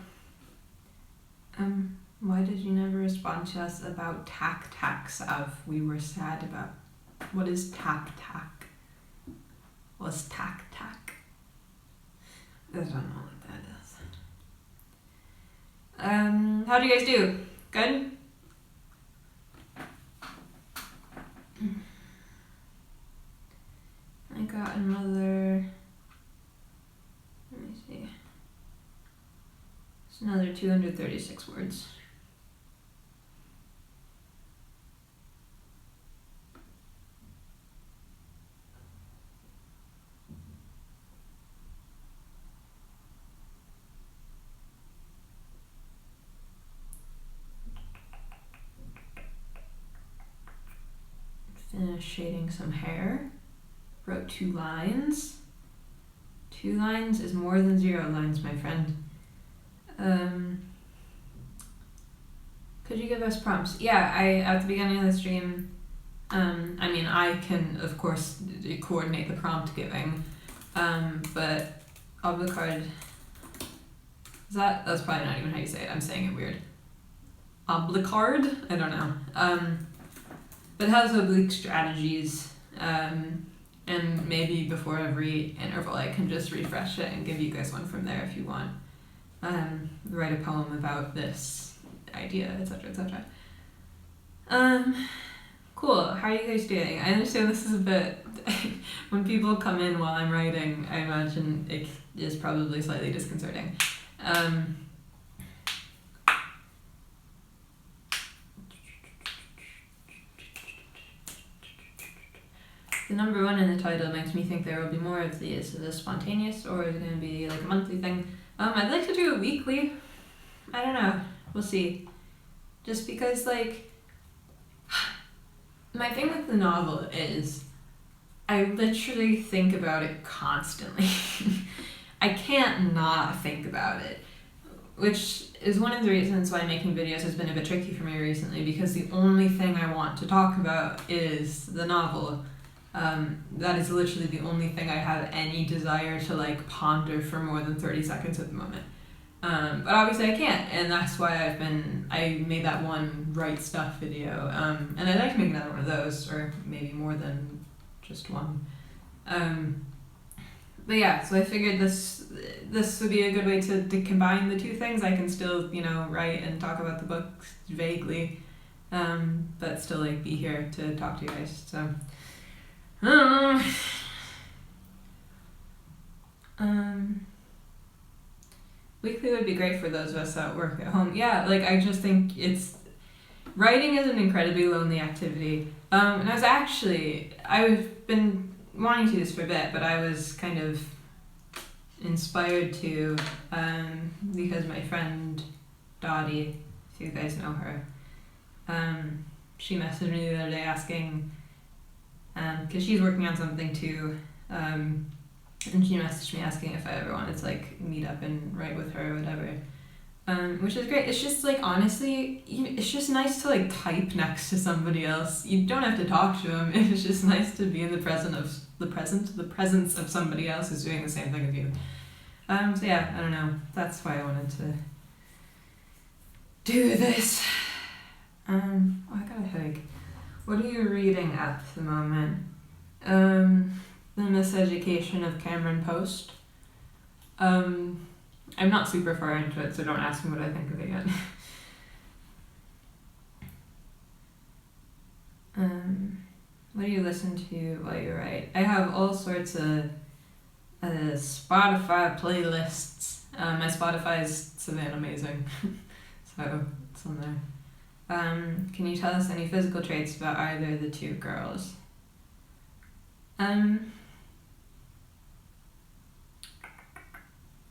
Why did you never respond to us about tac-tacs we were sad about? What is tap-tac? What's tac-tac? I don't know what that is. How do you guys do? Good? I got another, let me see. It's another 236 words. Finished shading some hair. Wrote 2 lines. 2 lines is more than 0 lines, my friend. Could you give us prompts? Yeah, at the beginning of the stream, I mean, I can, of course, coordinate the prompt giving, but oblicard, that's probably not even how you say it. I'm saying it weird. Oblicard? I don't know. But it has oblique strategies, and maybe before every interval I can just refresh it and give you guys one from there if you want. Write a poem about this idea, etc., etc. Cool. How are you guys doing? I understand this is a bit when people come in while I'm writing, I imagine it is probably slightly disconcerting. The number 1 in the title makes me think there will be more of these. Is this spontaneous or is it going to be like a monthly thing? I'd like to do it weekly. I don't know. We'll see. Just because, like, my thing with the novel is I literally think about it constantly. I can't not think about it, which is one of the reasons why making videos has been a bit tricky for me recently, because the only thing I want to talk about is the novel. That is literally the only thing I have any desire to like ponder for more than 30 seconds at the moment. But obviously I can't, and that's why I made that one write stuff video, and I'd like to make another one of those, or maybe more than just one. But yeah, so I figured this would be a good way to combine the 2 things. I can still, write and talk about the books vaguely, but still like be here to talk to you guys, so. Weekly would be great for those of us that work at home. Yeah, like I just think writing is an incredibly lonely activity. And I've been wanting to do this for a bit, but I was kind of inspired to, because my friend Dottie, if you guys know her, she messaged me the other day asking, because she's working on something too, and she messaged me asking if I ever wanted to like meet up and write with her or whatever. Which is great. It's just like, honestly, it's just nice to like type next to somebody else. You don't have to talk to them. It's just nice to be in the presence of somebody else who's doing the same thing as you. So yeah, I don't know. That's why I wanted to do this. I got a headache. What are you reading at the moment? The Miseducation of Cameron Post. I'm not super far into it, so don't ask me what I think of it yet. What do you listen to while you write? I have all sorts of Spotify playlists. My Spotify is Savannah Amazing, so it's on there. Can you tell us any physical traits about either of the two girls?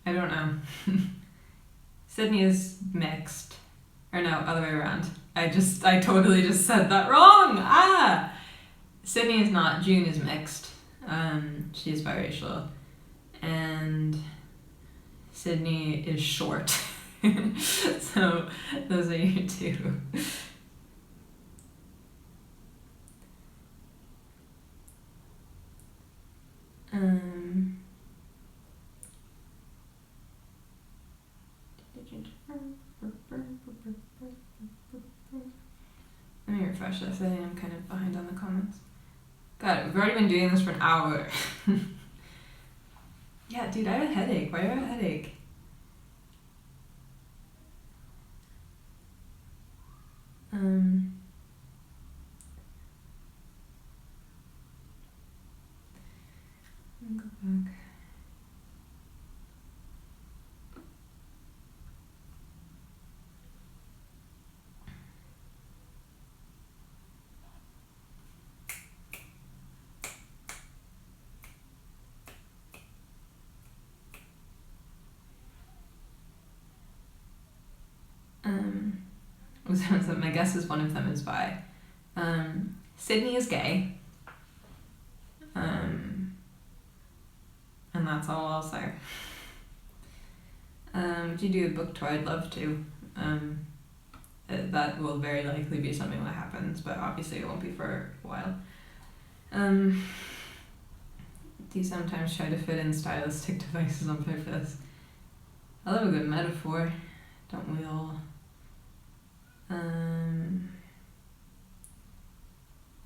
I don't know. Sydney is mixed. Or no, other way around. I totally just said that wrong! Sydney is not. June is mixed. She is biracial. And Sydney is short. So those are your two. Let me refresh this. I think I'm kind of behind on the comments. God, we've already been doing this for an hour. Yeah, dude, I have a headache. Why do I have a headache? Let me go back. My guess is one of them is bi. Sydney is gay. And that's all I'll say. If you do a book tour, I'd love to. That will very likely be something that happens, but obviously it won't be for a while. Do you sometimes try to fit in stylistic devices on purpose? I love a good metaphor, don't we all?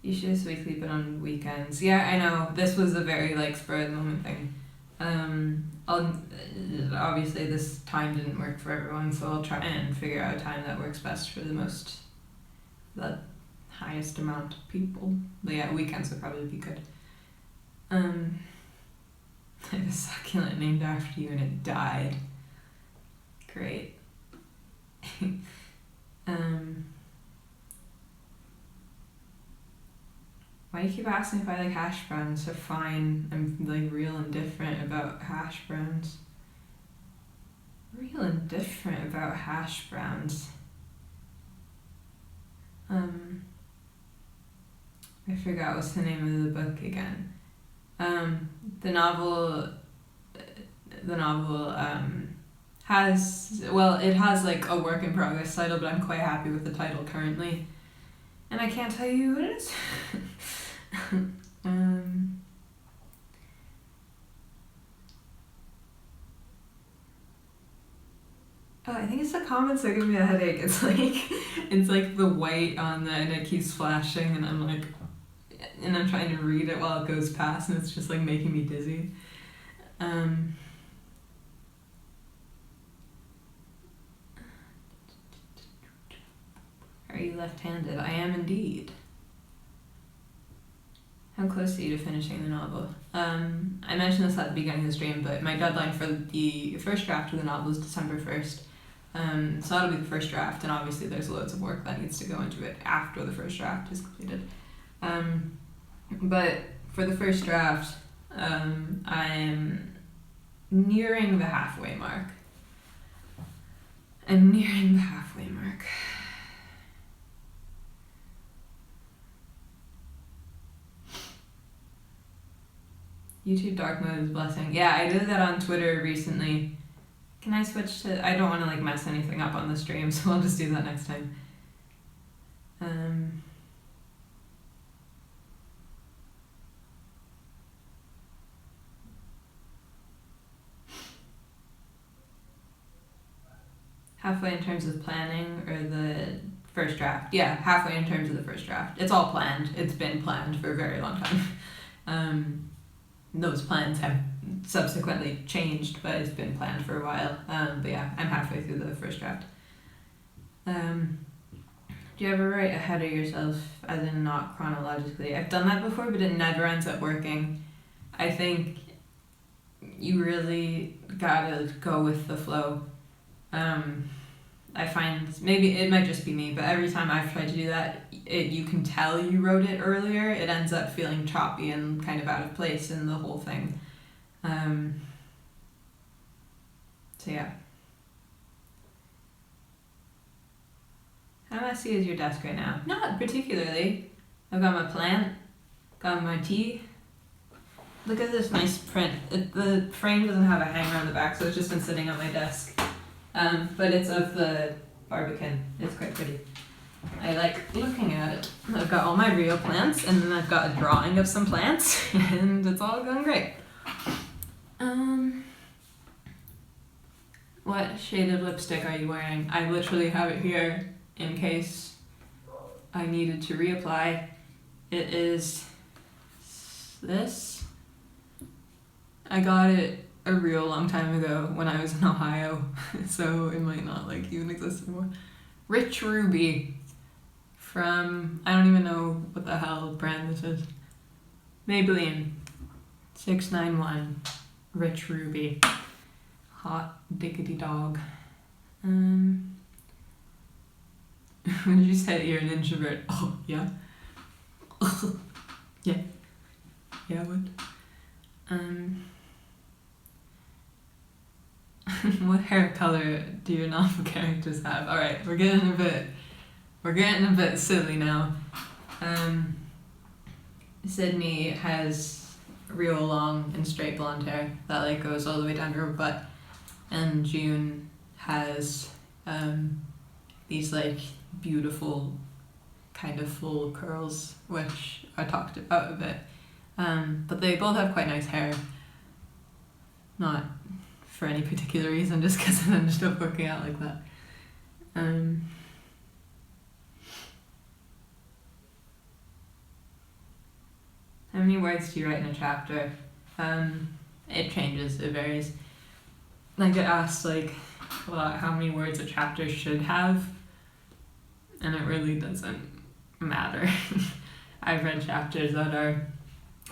You should just weekly, but on weekends. Yeah, I know. This was a very like spur of the moment thing. Obviously this time didn't work for everyone, so I'll try and figure out a time that works best for the highest amount of people. But yeah, weekends would probably be good. I have a succulent named after you and it died. Great. Why do you keep asking if I like hash browns? They're fine. I'm like real indifferent about hash browns. Real indifferent about hash browns. I forgot what's the name of the book again. The novel has like a work in progress title, but I'm quite happy with the title currently. And I can't tell you what it is. I think it's the comments that give me a headache. It's like the white on the, and it keeps flashing, and I'm trying to read it while it goes past, and it's just like making me dizzy. Are you left-handed? I am indeed. How close are you to finishing the novel? I mentioned this at the beginning of the stream, but my deadline for the first draft of the novel is December 1st. So that'll be the first draft, and obviously there's loads of work that needs to go into it after the first draft is completed. But for the first draft, I'm nearing the halfway mark. YouTube dark mode is a blessing. Yeah, I did that on Twitter recently. Can I switch to... I don't want to like mess anything up on the stream, so I'll just do that next time. Halfway in terms of planning or the first draft? Yeah, halfway in terms of the first draft. It's all planned. It's been planned for a very long time. Those plans have subsequently changed, but it's been planned for a while. But yeah, I'm halfway through the first draft. Do you ever write ahead of yourself, as in not chronologically? I've done that before, but it never ends up working. I think you really gotta go with the flow. I find, maybe it might just be me, but every time I've tried to do that, you can tell you wrote it earlier. It ends up feeling choppy and kind of out of place in the whole thing. So yeah. How messy is your desk right now? Not particularly. I've got my plant, got my tea. Look at this nice print. The frame doesn't have a hanger on the back, so it's just been sitting on my desk. But it's of the Barbican. It's quite pretty. I like looking at it. I've got all my real plants, and then I've got a drawing of some plants, and it's all going great. What shade of lipstick are you wearing? I literally have it here in case I needed to reapply. It is this. I got it a real long time ago when I was in Ohio, so it might not like even exist anymore. Rich Ruby from, I don't even know what the hell brand this is. Maybelline 691 Rich Ruby. Hot diggity dog. When did you say that you're an introvert? Oh, yeah. Yeah. Yeah, I would. What hair color do your novel characters have? Alright, we're getting a bit silly now. Sydney has real long and straight blonde hair that like goes all the way down to her butt, and June has these like beautiful kind of full curls, which I talked about a bit. But they both have quite nice hair. Not for any particular reason, just because it ended up working out like that. How many words do you write in a chapter? It changes, it varies. I get asked like how many words a chapter should have, and it really doesn't matter. I've read chapters that are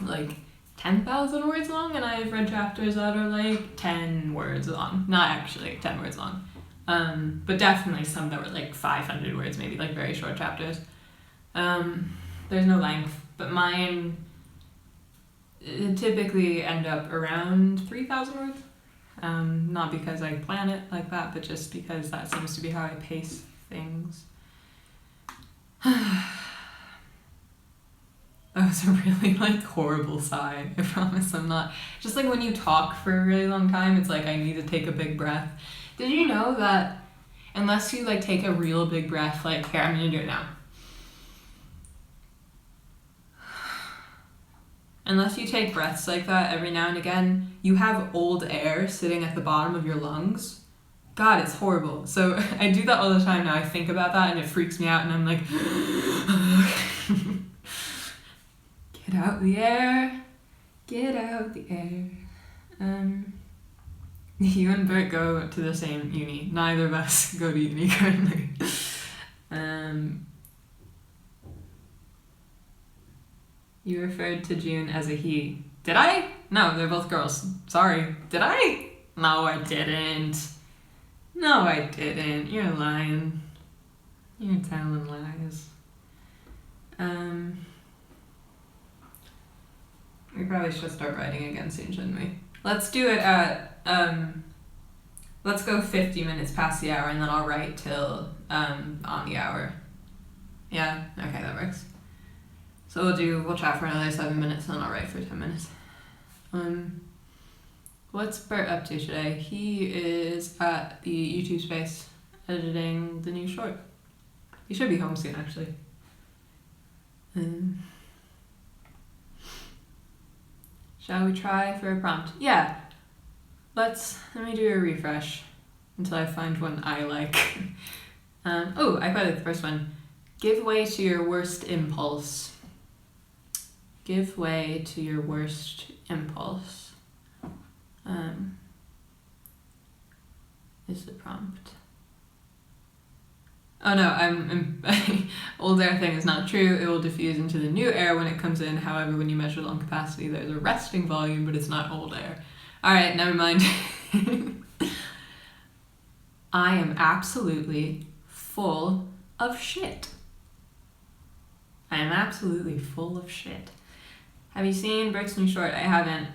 like 10,000 words long, and I've read chapters that are like 10 words long. Not actually 10 words long, but definitely some that were like 500 words, maybe like very short chapters. There's no length, but mine typically end up around 3,000 words. Not because I plan it like that, but just because that seems to be how I pace things. That was a really like horrible sigh. I promise I'm not. Just like when you talk for a really long time, it's like I need to take a big breath. Did you know that unless you like take a real big breath, like here, I'm gonna do it now. Unless you take breaths like that every now and again, you have old air sitting at the bottom of your lungs. God, it's horrible. So I do that all the time now. I think about that and it freaks me out, and I'm like, get out the air. Get out the air. You and Bert go to the same uni. Neither of us go to uni currently. You referred to June as a he. Did I? No, they're both girls. Sorry. Did I? No, I didn't. No, I didn't. You're lying. You're telling lies. We probably should start writing again soon, shouldn't we? Let's do it at, let's go 50 minutes past the hour, and then I'll write till, on the hour. Yeah? Okay, that works. So we'll chat for another 7 minutes, and then I'll write for 10 minutes. What's Bert up to today? He is at the YouTube space editing the new short. He should be home soon, actually. Shall we try for a prompt? Yeah. Let me do a refresh until I find one I like. I quite like the first one. Give way to your worst impulse. Give way to your worst impulse. Is the prompt. Oh no, I'm old air thing is not true. It will diffuse into the new air when it comes in. However, when you measure lung capacity, there's a resting volume, but it's not old air. Alright, never mind. I am absolutely full of shit. I am absolutely full of shit. Have you seen Bert's new short? I haven't.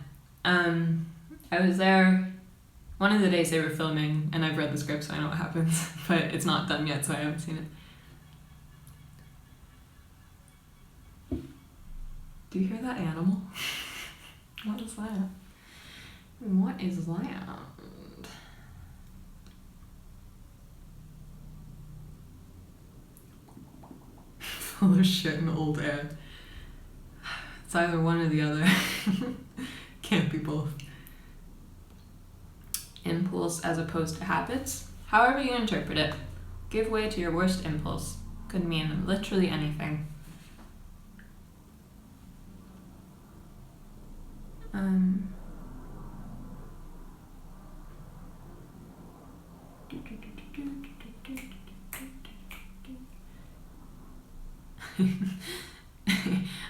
I was there one of the days they were filming, and I've read the script, so I know what happens, but it's not done yet, so I haven't seen it. Do you hear that animal? What is that? What is that? Full of shit and old air. It's either one or the other. Can't be both. Impulse as opposed to habits. However you interpret it. Give way to your worst impulse. Could mean literally anything.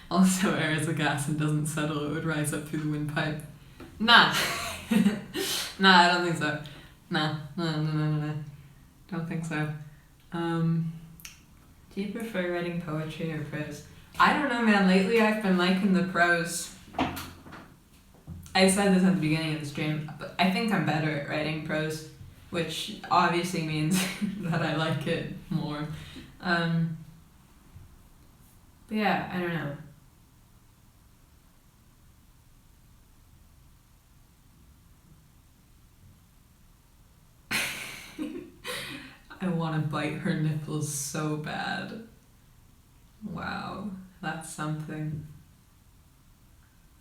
Also, air is a gas and doesn't settle, it would rise up through the windpipe. Nah. Nah, I don't think so. No. Don't think so. Do you prefer writing poetry or prose? I don't know, man. Lately I've been liking the prose. I said this at the beginning of the stream, but I think I'm better at writing prose, which obviously means that I like it more. But yeah, I don't know. I want to bite her nipples so bad. Wow, that's something.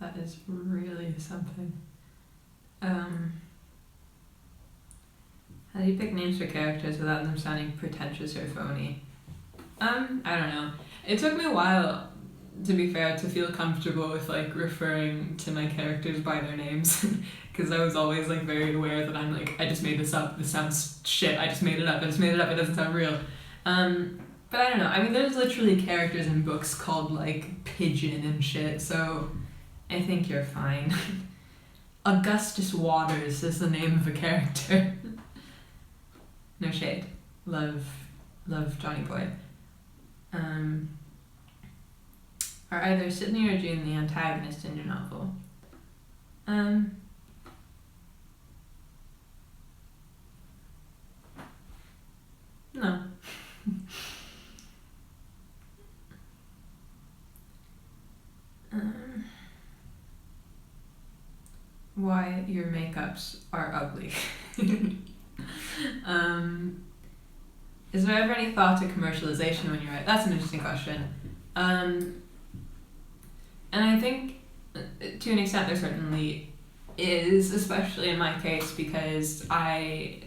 That is really something. How do you pick names for characters without them sounding pretentious or phony? I don't know. It took me a while, to be fair, to feel comfortable with like referring to my characters by their names. Because I was always like very aware that I'm like, I just made this up, this sounds shit, I just made it up, it doesn't sound real. But I don't know, I mean there's literally characters in books called like Pigeon and shit, so I think you're fine. Augustus Waters is the name of a character. No shade. Love Johnny Boy. Are either Sydney or June the antagonist in your novel? No. Why your makeups are ugly. Is there ever any thought to commercialization when you write? That's an interesting question. And I think to an extent there certainly is, especially in my case, because my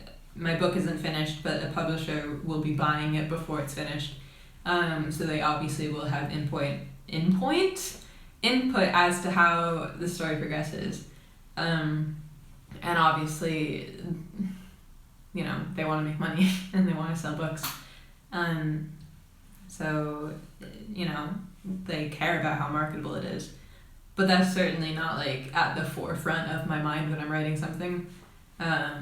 book isn't finished, but a publisher will be buying it before it's finished. So they obviously will have input as to how the story progresses. And obviously, you know, they want to make money and they want to sell books. So, you know, they care about how marketable it is. But that's certainly not like at the forefront of my mind when I'm writing something. I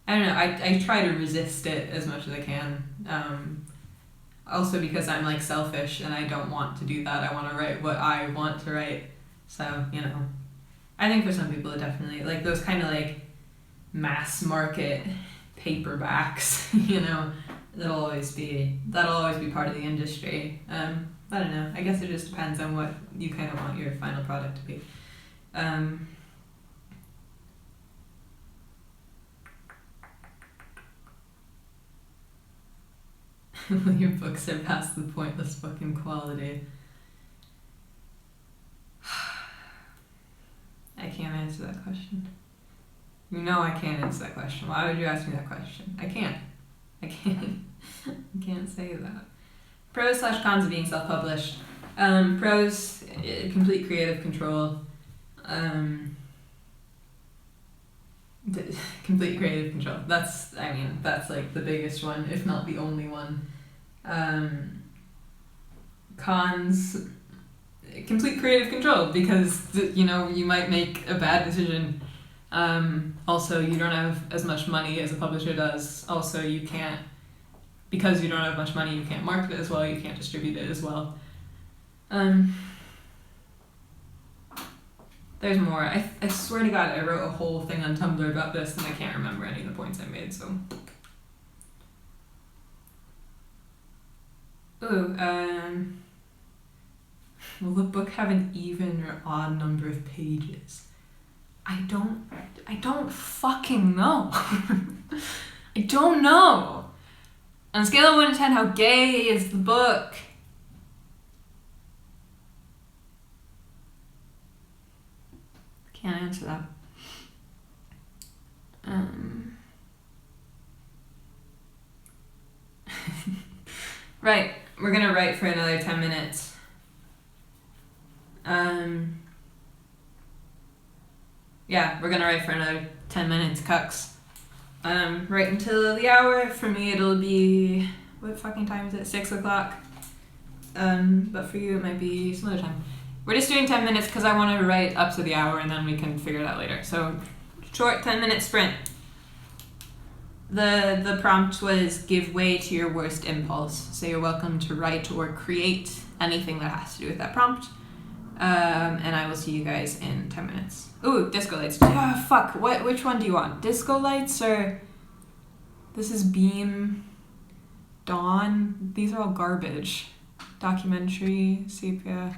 don't know, I try to resist it as much as I can. Also because I'm like selfish and I don't want to do that. I want to write what I want to write. So, you know, I think for some people it definitely, like those kind of like mass market paperbacks, you know, that'll always be part of the industry. I don't know, I guess it just depends on what you kind of want your final product to be. Your books are past the pointless fucking quality. I can't answer that question. You know I can't answer that question. Why would you ask me that question? I can't. I can't say that. Pros / cons of being self-published. Pros, complete creative control. Complete creative control. That's like the biggest one, if not the only one. Cons, complete creative control, because you might make a bad decision. Also, you don't have as much money as a publisher does. Also, because you don't have much money, you can't market it as well, you can't distribute it as well. There's more. I swear to God, I wrote a whole thing on Tumblr about this, and I can't remember any of the points I made, so. Ooh, will the book have an even or odd number of pages? I don't fucking know. I don't know. On a scale of 1 to 10, how gay is the book? Can't answer that. Right, we're gonna write for another 10 minutes. Yeah, we're gonna write for another 10 minutes, cucks. Right until the hour. For me, it'll be, what fucking time is it? 6 o'clock. But for you, it might be some other time. We're just doing 10 minutes because I want to write up to the hour, and then we can figure it out later. So, short 10-minute sprint. The prompt was give way to your worst impulse. So you're welcome to write or create anything that has to do with that prompt. And I will see you guys in 10 minutes. Ooh, disco lights. Ah, fuck. Which one do you want? Disco lights or... This is Beam, Dawn. These are all garbage. Documentary, sepia.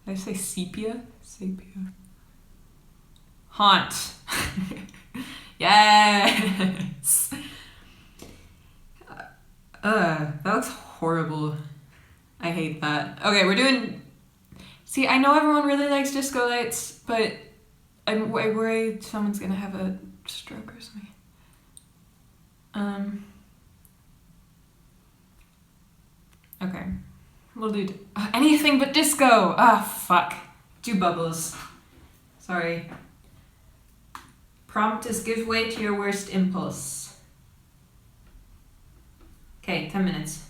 Did I say sepia? Sepia. Haunt. Yes. That looks horrible. I hate that. Okay, we're doing... See, I know everyone really likes disco lights, but I worry someone's gonna have a stroke or something. Okay. We'll do anything but disco! Ah, fuck. Do bubbles. Sorry. Prompt is give way to your worst impulse. Okay, 10 minutes.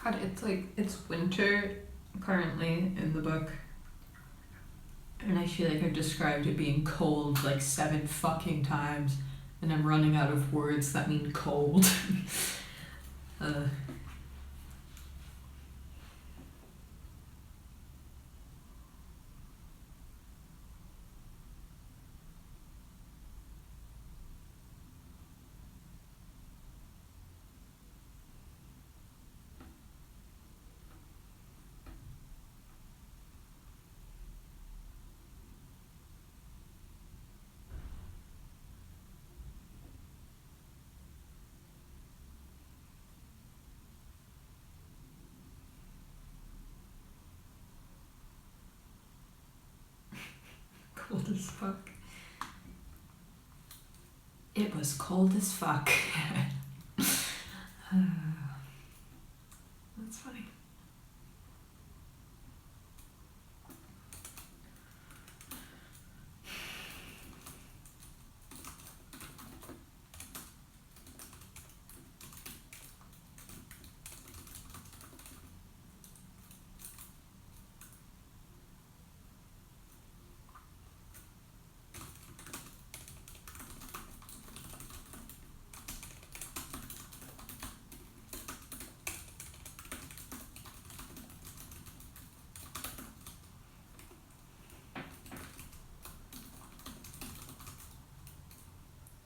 God, it's winter currently in the book. And I feel like I've described it being cold like 7 fucking times. And I'm running out of words that mean cold. Cold as fuck. It was cold as fuck. That's funny.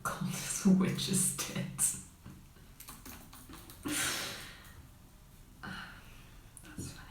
Cold as a witch's tits. That's funny.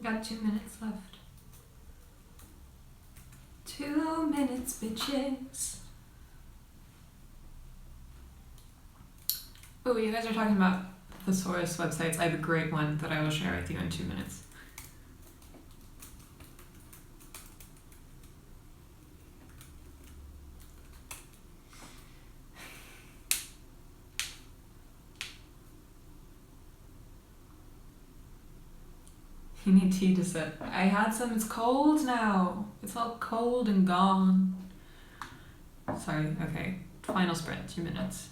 Got 2 minutes left. 2 minutes, bitches. Oh, you guys are talking about thesaurus websites. I have a great one that I will share with you in 2 minutes. You need tea to sip. I had some. It's cold now. It's all cold and gone. Sorry. Okay. Final sprint. 2 minutes.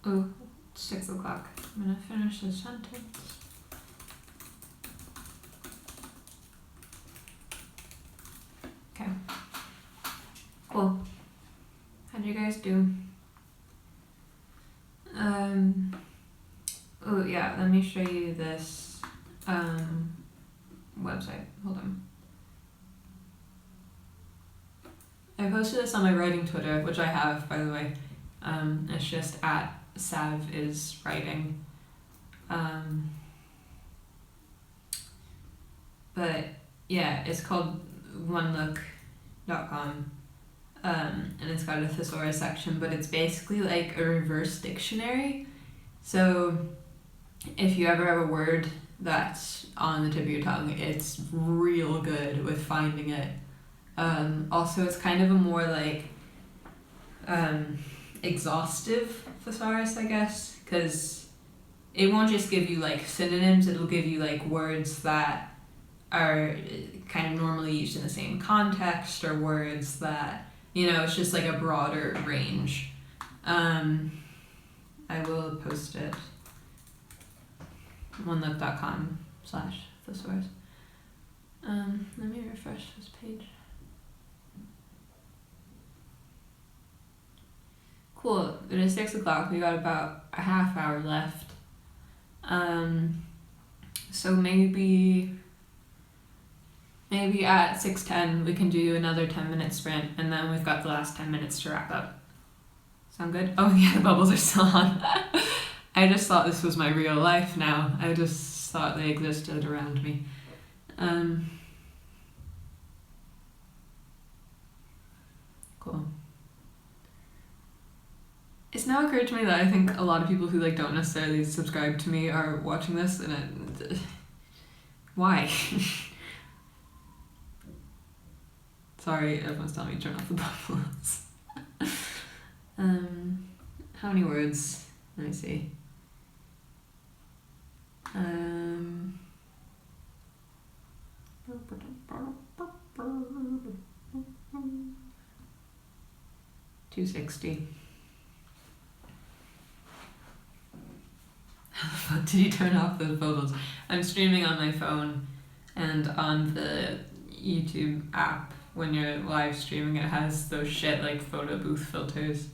Oh, it's 6 o'clock. I'm gonna finish this sentence. Okay. Cool. How'd you guys do? Oh yeah, let me show you this website. Hold on. I posted this on my writing Twitter, which I have, by the way. It's just at saviswriting. But yeah, it's called onelook.com. And it's got a thesaurus section, but it's basically like a reverse dictionary. So if you ever have a word that's on the tip of your tongue, it's real good with finding it. Also, it's kind of a more like exhaustive thesaurus, I guess, because it won't just give you like synonyms, it'll give you like words that are kind of normally used in the same context, or words that, you know, it's just like a broader range. I will post it. onelook.com/thesaurus. Let me refresh this page. Cool. It is 6 o'clock. We got about a half hour left. So maybe at 6:10 we can do another 10-minute sprint, and then we've got the last 10 minutes to wrap up. Sound good? Oh yeah, the bubbles are still on. I just thought this was my real life now. I just thought they existed around me. Cool. It's now occurred to me that I think a lot of people who like don't necessarily subscribe to me are watching this, and why? Sorry, everyone's telling me to turn off the bubbles. How many words? Let me see. 260. How the fuck did you turn off those bubbles? I'm streaming on my phone, and on the YouTube app, when you're live streaming, it has those shit like photo booth filters.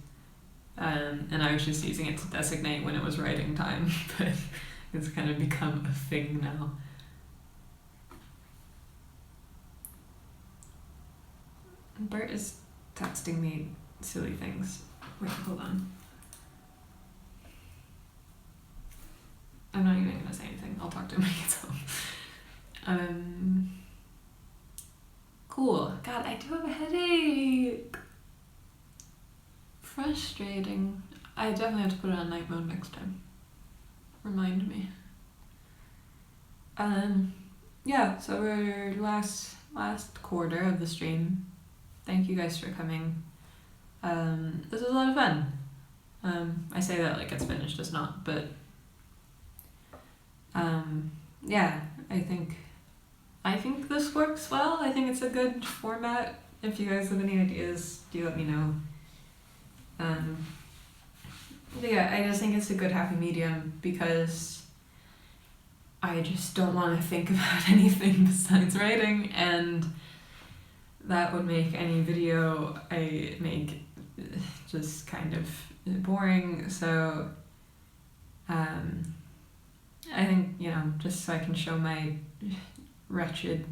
And I was just using it to designate when it was writing time, but it's kind of become a thing now. Bert is texting me silly things. Wait, hold on. I'm not even gonna say anything. I'll talk to him when he gets home. Cool. God, I do have a headache. Frustrating. I definitely have to put it on night mode next time. Remind me. Yeah, so we're last quarter of the stream. Thank you guys for coming. This was a lot of fun. I say that like it's finished, it's not, but yeah, I think this works well. I think it's a good format. If you guys have any ideas, do let me know. But yeah, I just think it's a good happy medium, because I just don't want to think about anything besides writing, and that would make any video I make just kind of boring. So I think, you know, just so I can show my wretched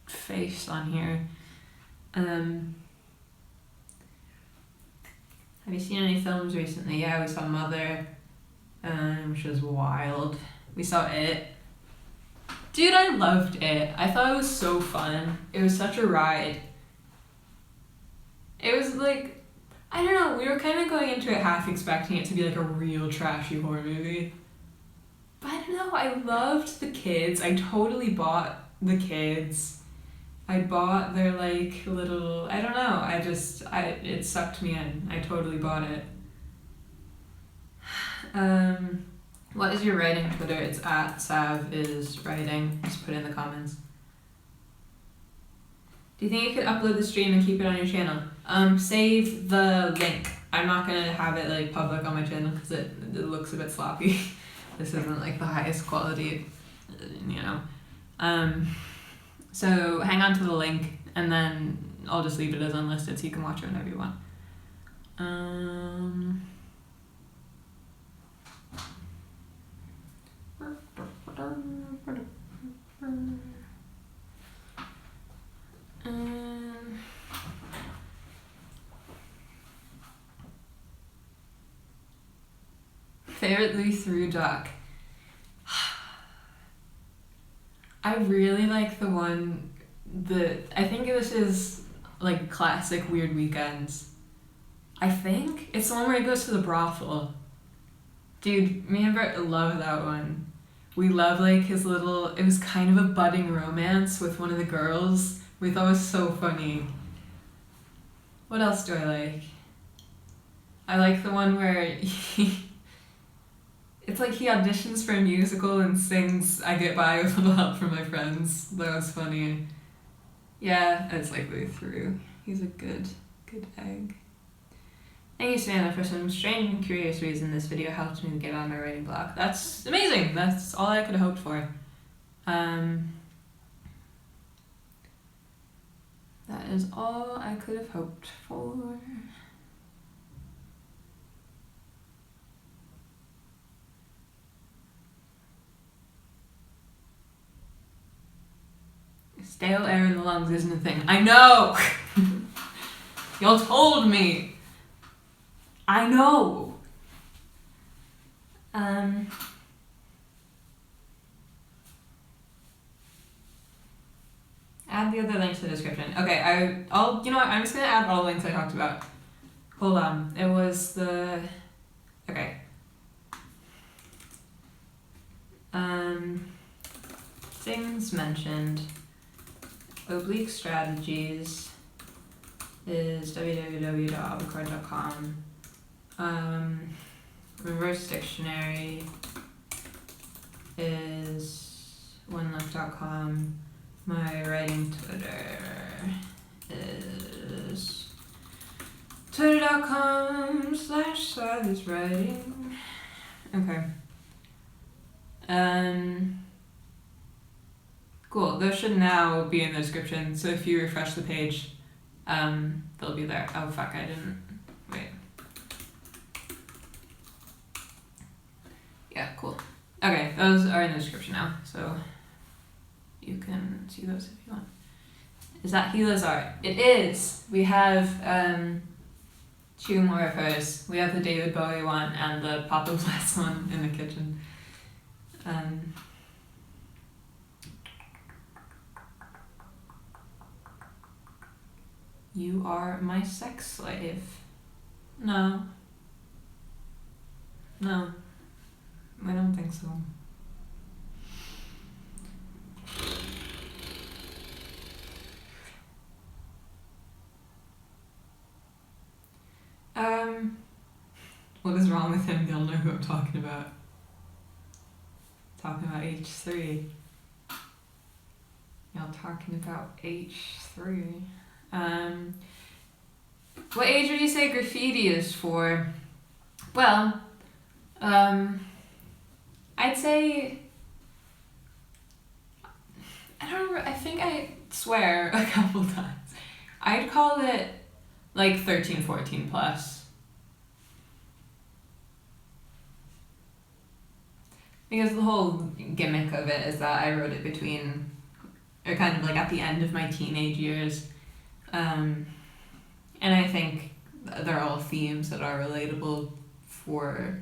face on here. Have you seen any films recently? Yeah, we saw Mother, which was wild. We saw It. Dude, I loved It. I thought it was so fun. It was such a ride. It was like, I don't know, we were kind of going into it half expecting it to be like a real trashy horror movie. But I don't know, I loved the kids. I totally bought the kids. I bought their like little, I don't know, it sucked me in. I totally bought it. What is your writing Twitter? It's at saviswriting. Just put it in the comments. Do you think you could upload the stream and keep it on your channel? Save the link I'm not gonna have it like public on my channel because it looks a bit sloppy. This isn't like the highest quality, you know. So hang on to the link, and then I'll just leave it as unlisted so you can watch it whenever you want. Favorite Louis Theroux doc. I really like the one I think this is like classic Weird Weekends. I think it's the one where he goes to the brothel. Dude, me and Bert love that one. We love like his little, it was kind of a budding romance with one of the girls. We thought it was so funny. What else do I like? I like the one where it's like he auditions for a musical and sings I Get By with a Little Help from My Friends. That was funny. Yeah, it's like Louis Theroux. He's a good egg. Thank you, Savannah, for some strange and curious reason this video helped me to get on my writing block. That's amazing. That's all I could have hoped for. That is all I could have hoped for. Stale air in the lungs isn't a thing. I know! Y'all told me! I know! Add the other links to the description. Okay, I'll, you know what, I'm just gonna add all the links I talked about. Hold on, it was the, okay. Things mentioned. Oblique Strategies is www.avocard.com. Reverse Dictionary is oneleft.com. My writing Twitter is twitter.com/SilesWriting. Okay. Cool. Those should now be in the description. So if you refresh the page, they'll be there. Oh fuck! I didn't. Wait. Yeah. Cool. Okay. Those are in the description now. So you can see those if you want. Is that Gila's art? It is! We have 2 more of hers. We have the David Bowie one and the Papa Bless one in the kitchen. You are my sex slave. No. No. I don't think so. What is wrong with him? They'll know who I'm talking about. Talking about H3. Y'all talking about H3. What age would you say graffiti is for? Well, I'd say, I don't remember, I think I swear a couple times. I'd call it like 13, 14 plus. Because the whole gimmick of it is that I wrote it between, or kind of like at the end of my teenage years. And I think they're all themes that are relatable for,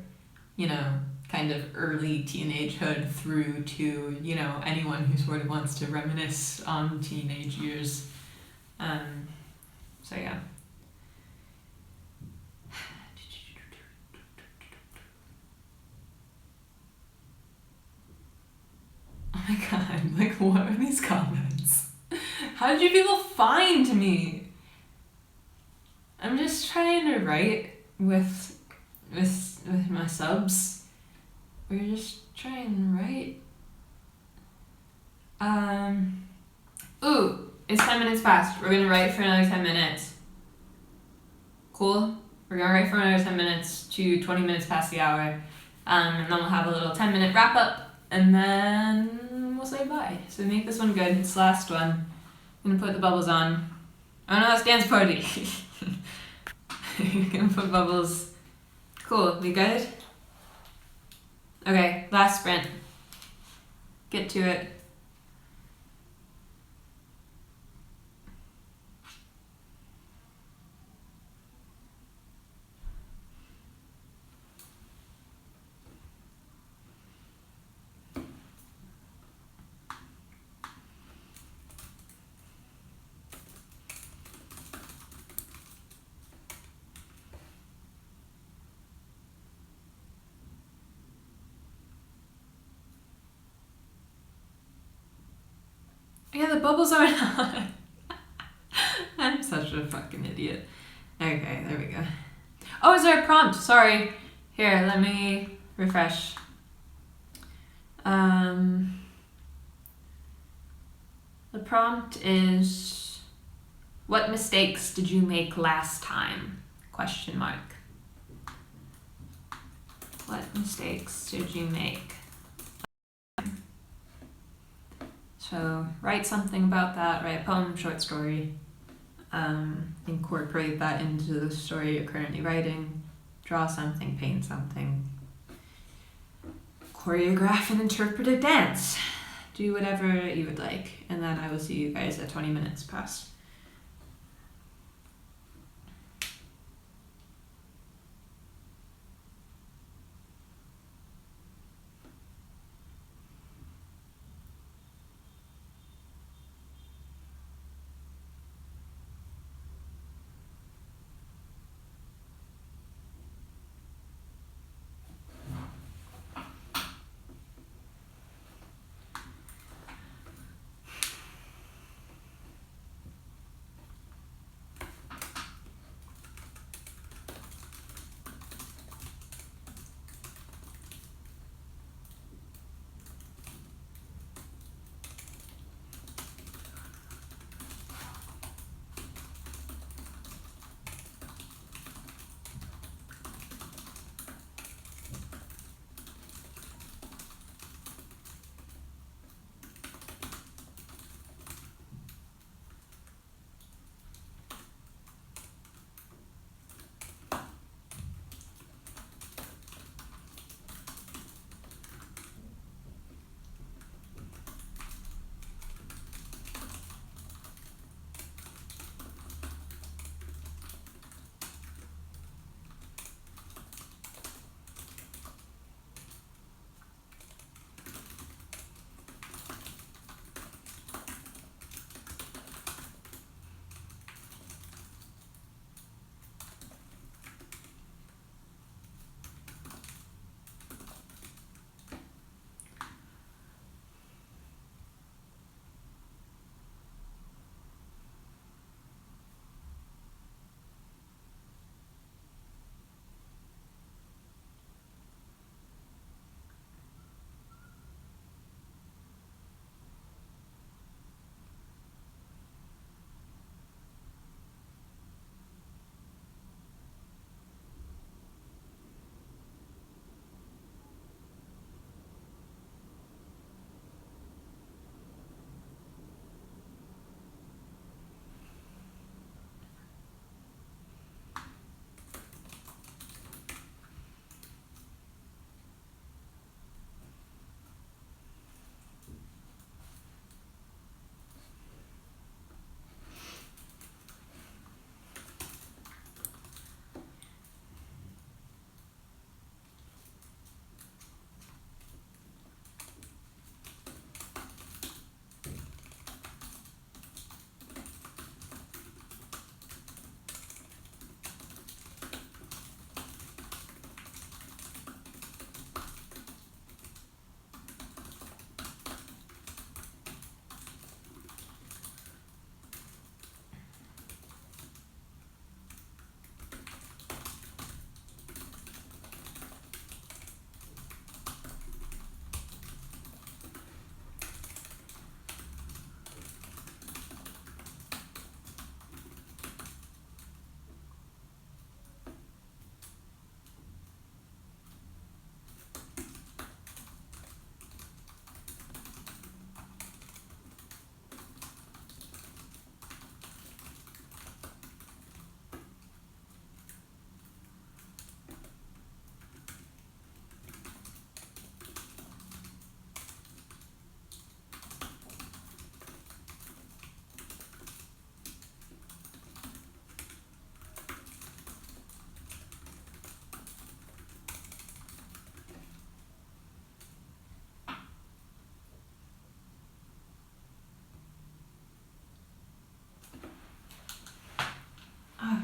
you know, kind of early teenagehood through to, you know, anyone who sort of wants to reminisce on teenage years. So yeah. Oh my god, like what are these comments? How did you people find me? I'm just trying to write with my subs. We're just trying to write. Ooh, it's 10 minutes past. We're gonna write for another 10 minutes. Cool? We're going to write for another 10 minutes to 20 minutes past the hour. And then we'll have a little 10-minute wrap up, and then we'll say bye. So make this one good. It's the last one. I'm going to put the bubbles on. Oh no, it's dance party. You're going to put bubbles. Cool, we good? Okay, last sprint. Get to it. Yeah, the bubbles aren't on. I'm such a fucking idiot. Okay, there we go. Oh, is there a prompt? Sorry. Here, let me refresh. The prompt is, what mistakes did you make last time? Question mark. What mistakes did you make? So write something about that, write a poem, short story, incorporate that into the story you're currently writing, draw something, paint something, choreograph and interpret a dance. Do whatever you would like, and then I will see you guys at 20 minutes past.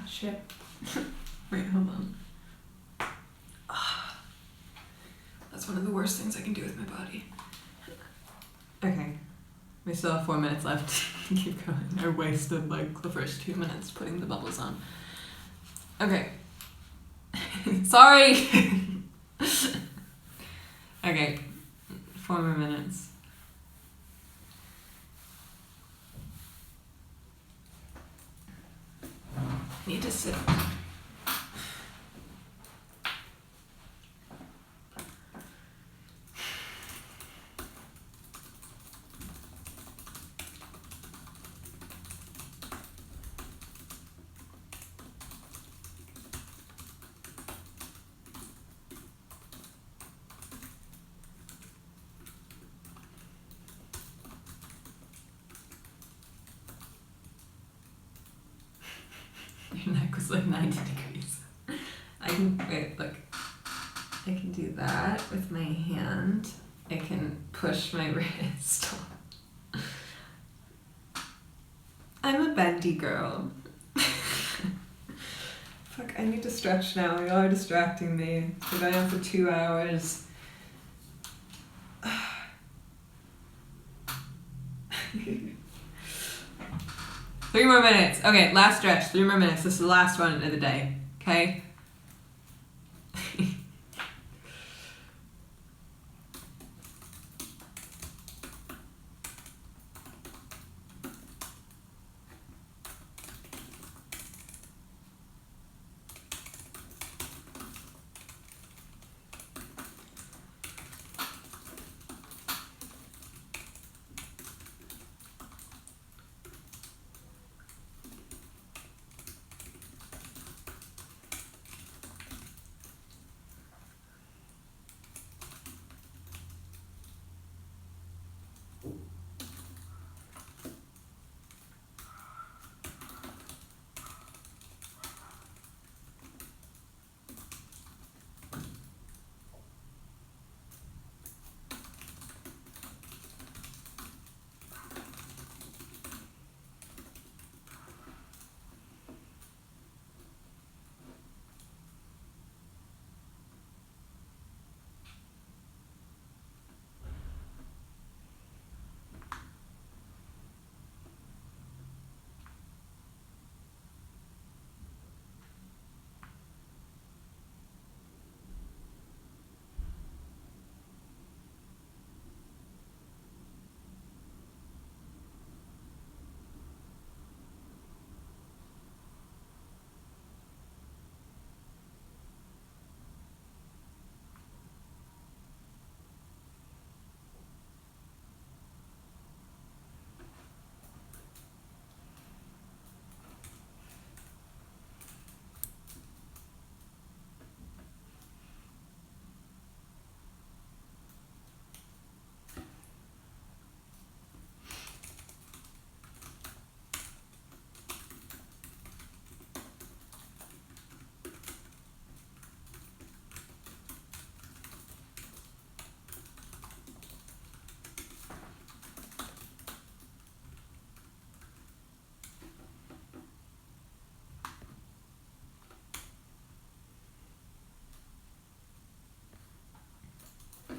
shit. Wait, hold on. That's one of the worst things I can do with my body. Okay. We still have 4 minutes left. Keep going. I wasted like the first 2 minutes putting the bubbles on. Okay. Sorry! Okay. 4 more minutes. Need to sit. Your neck was like 90 degrees. I can, wait, look. I can do that with my hand. I can push my wrist. I'm a bendy girl. Fuck, I need to stretch now. Y'all are distracting me. We're going on for 2 hours. 3 more minutes. Okay, last stretch. 3 more minutes. This is the last one of the day. Okay?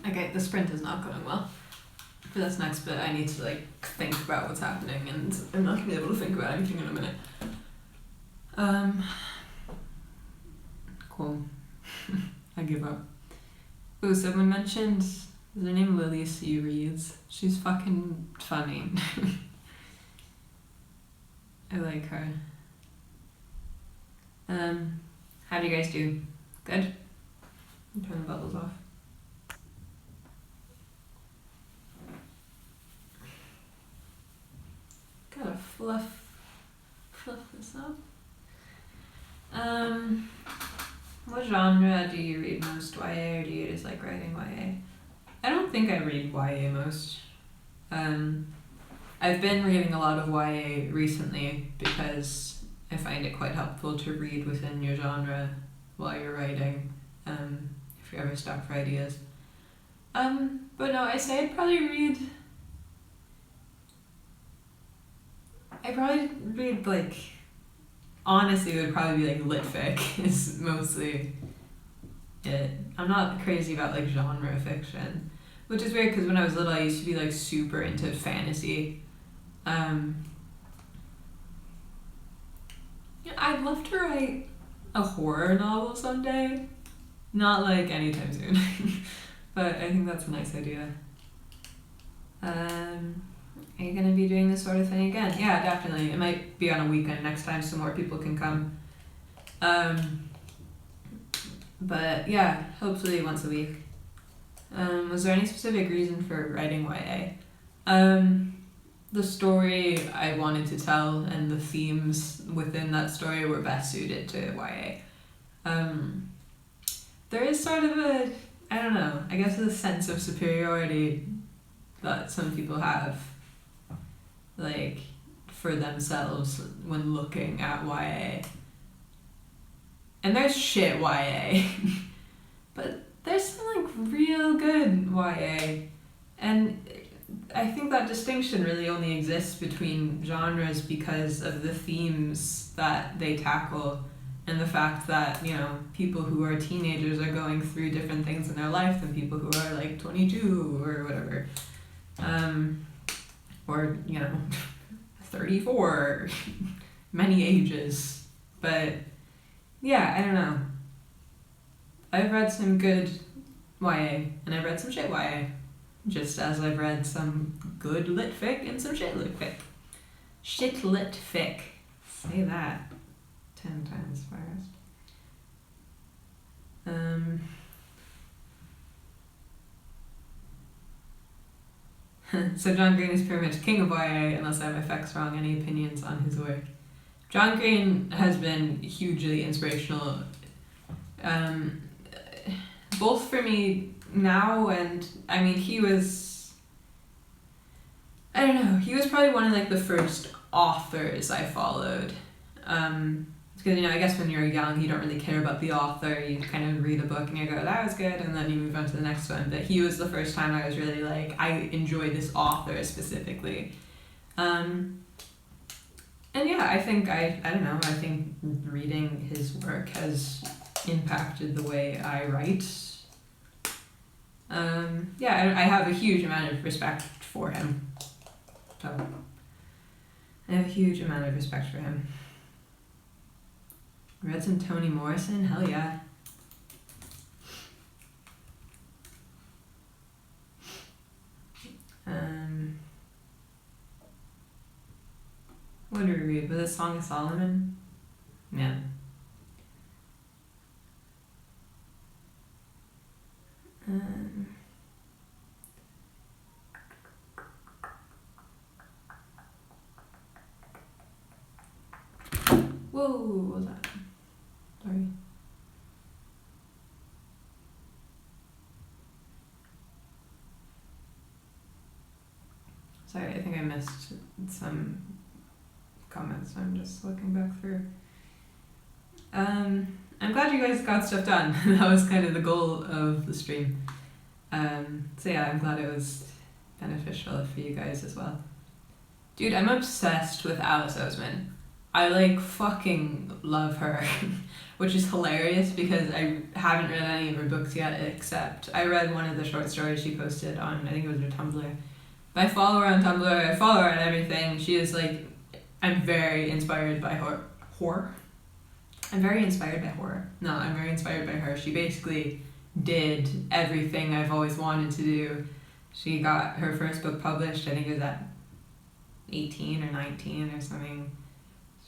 Okay, the sprint is not going well. For this next bit, I need to like think about what's happening, and I'm not gonna be able to think about anything in a minute. Cool. I give up. Oh, someone mentioned, is her name Lily C. Reads? She's fucking funny. I like her. How do you guys do? Good? Turn the bubbles off. Gotta fluff this up. What genre do you read most? YA, or do you just like writing YA? I don't think I read YA most. I've been reading a lot of YA recently because I find it quite helpful to read within your genre while you're writing, if you're ever stuck for ideas. But no, I say I'd probably read like honestly, it would probably be like lit fic is mostly it. I'm not crazy about like genre fiction, which is weird because when I was little, I used to be like super into fantasy. Yeah, I'd love to write a horror novel someday. Not like anytime soon, but I think that's a nice idea. Are you gonna be doing this sort of thing again? Yeah, definitely. It might be on a weekend next time so more people can come. But yeah, hopefully once a week. Was there any specific reason for writing YA? The story I wanted to tell and the themes within that story were best suited to YA. There is sort of a, I don't know, I guess a sense of superiority that some people have, like, for themselves when looking at YA. And there's shit YA, but there's some, like, real good YA. And I think that distinction really only exists between genres because of the themes that they tackle and the fact that, you know, people who are teenagers are going through different things in their life than people who are like 22 or whatever. Or, you know, 34, many ages. But yeah, I don't know. I've read some good YA and I've read some shit YA. Just as I've read some good lit fic and some shit lit fic. Shit lit fic. Say that 10 times fast. So John Green is pretty much king of YA unless I have my facts wrong. Any opinions on his work? John Green has been hugely inspirational, both for me now and, I mean, he was, I don't know, he was probably one of like the first authors I followed. Because, you know, I guess when you're young, you don't really care about the author. You kind of read a book and you go, that was good, and then you move on to the next one. But he was the first time I was really like, I enjoy this author specifically. And yeah, I think, I don't know, I think reading his work has impacted the way I write. Yeah, I have a huge amount of respect for him. So, I have a huge amount of respect for him. Read some Toni Morrison? Hell yeah. What did we read? Was it Song of Solomon? Yeah. Whoa, what was that? Sorry. Sorry, I think I missed some comments, so I'm just looking back through. I'm glad you guys got stuff done. That was kind of the goal of the stream. So yeah, I'm glad it was beneficial for you guys as well. Dude, I'm obsessed with Alice Oseman. I like fucking love her, which is hilarious because I haven't read any of her books yet, except I read one of the short stories she posted on, I think it was her Tumblr. But I follow her on Tumblr, I follow her on everything. She is like, I'm very inspired by horror. I'm very inspired by horror. No, I'm very inspired by her. She basically did everything I've always wanted to do. She got her first book published, I think it was at 18 or 19 or something.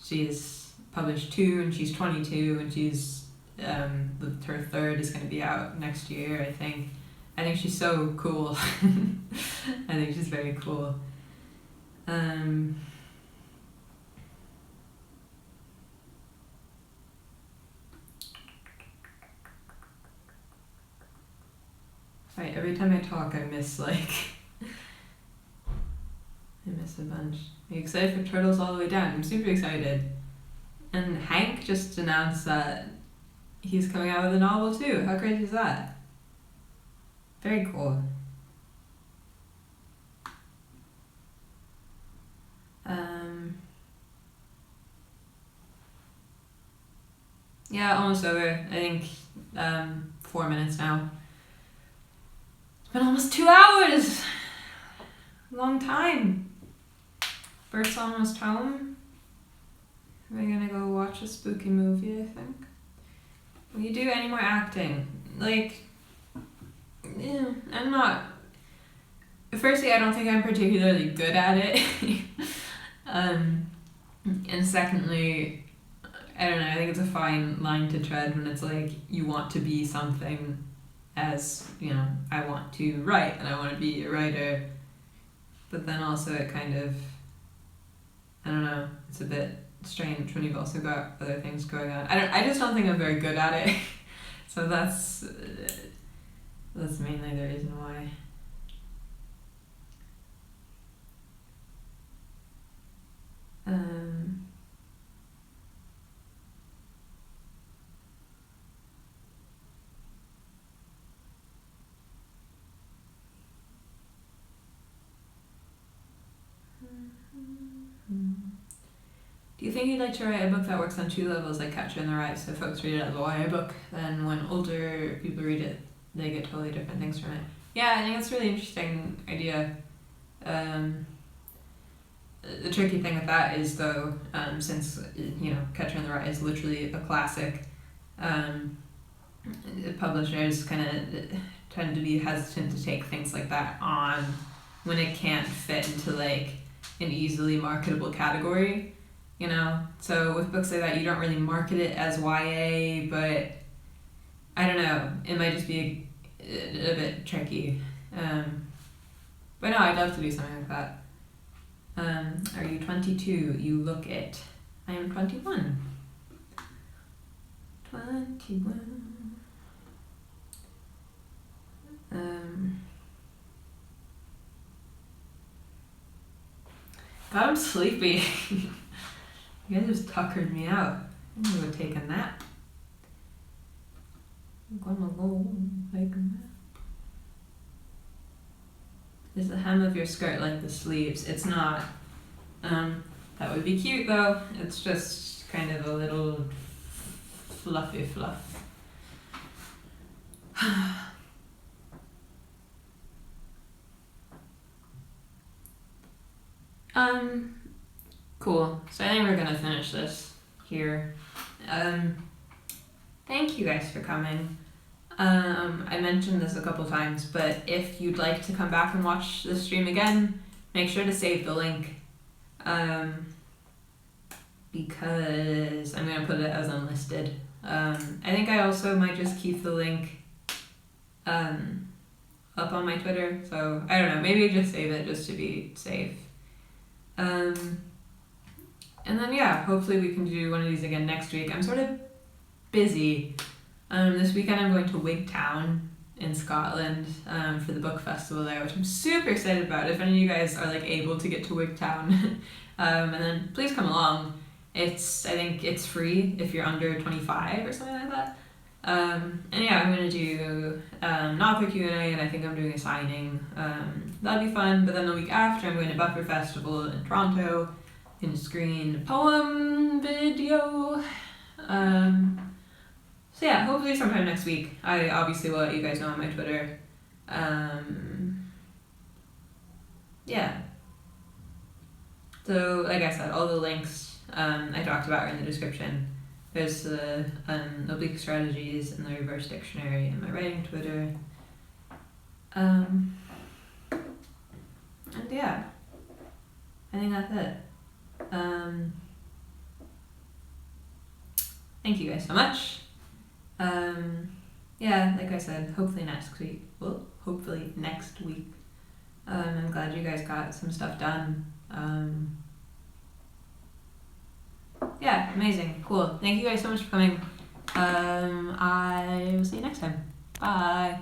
She's published 2 and she's 22 and she's, her third is going to be out next year, I think. I think she's so cool. I think she's very cool. Right, every time I talk, I miss a bunch. Are you excited for Turtles All the Way Down? I'm super excited. And Hank just announced that he's coming out with a novel too. How crazy is that? Very cool. Yeah, almost over. I think 4 minutes now. It's been almost 2 hours. Long time. Bert's almost home. We're gonna go watch a spooky movie, I think. Will you do any more acting? Like, yeah, I'm not. Firstly, I don't think I'm particularly good at it. And secondly, I don't know, I think it's a fine line to tread when it's like you want to be something as, you know, I want to write and I want to be a writer. But then also it kind of, I don't know, it's a bit strange when you've also got other things going on. I just don't think I'm very good at it. So that's mainly the reason why. Do you think you'd like to write a book that works on 2 levels, like Catcher in the Rye, so folks read it as a YA book, then when older people read it, they get totally different things from it? Yeah, I think that's a really interesting idea. The tricky thing with that is, though, since, you know, Catcher in the Rye is literally a classic, publishers kind of tend to be hesitant to take things like that on when it can't fit into, like, an easily marketable category. You know, so with books like that, you don't really market it as YA, but I don't know, it might just be a bit tricky. But no, I'd love to do something like that. Are you 22? You look it. I am 21. 21. God, I'm sleepy. You guys just tuckered me out. I'm gonna go take a nap. I'm gonna go take a nap. Is the hem of your skirt like the sleeves? It's not. That would be cute though. It's just kind of a little fluffy fluff. Cool. So I think we're gonna finish this here. Thank you guys for coming. I mentioned this a couple times, but if you'd like to come back and watch the stream again, make sure to save the link. Because I'm gonna put it as unlisted. I think I also might just keep the link up on my Twitter, so I don't know, maybe just save it just to be safe. And then yeah, hopefully we can do one of these again next week. I'm sort of busy. This weekend I'm going to Wigtown in Scotland for the book festival there, which I'm super excited about. If any of you guys are like able to get to Wigtown, and then please come along. I think it's free if you're under 25 or something like that. And yeah, I'm gonna do an author Q&A, and I think I'm doing a signing. That'll be fun. But then the week after, I'm going to Buffer Festival in Toronto, in screen poem video. So yeah, hopefully sometime next week. I obviously will let you guys know on my Twitter. Yeah. So like I said, all the links I talked about are in the description. There's the oblique strategies and the reverse dictionary and my writing Twitter. And yeah, I think that's it. Thank you guys so much. Yeah, like I said, hopefully next week. Well, hopefully next week. I'm glad you guys got some stuff done. Yeah, amazing, cool. Thank you guys so much for coming. I will see you next time. Bye.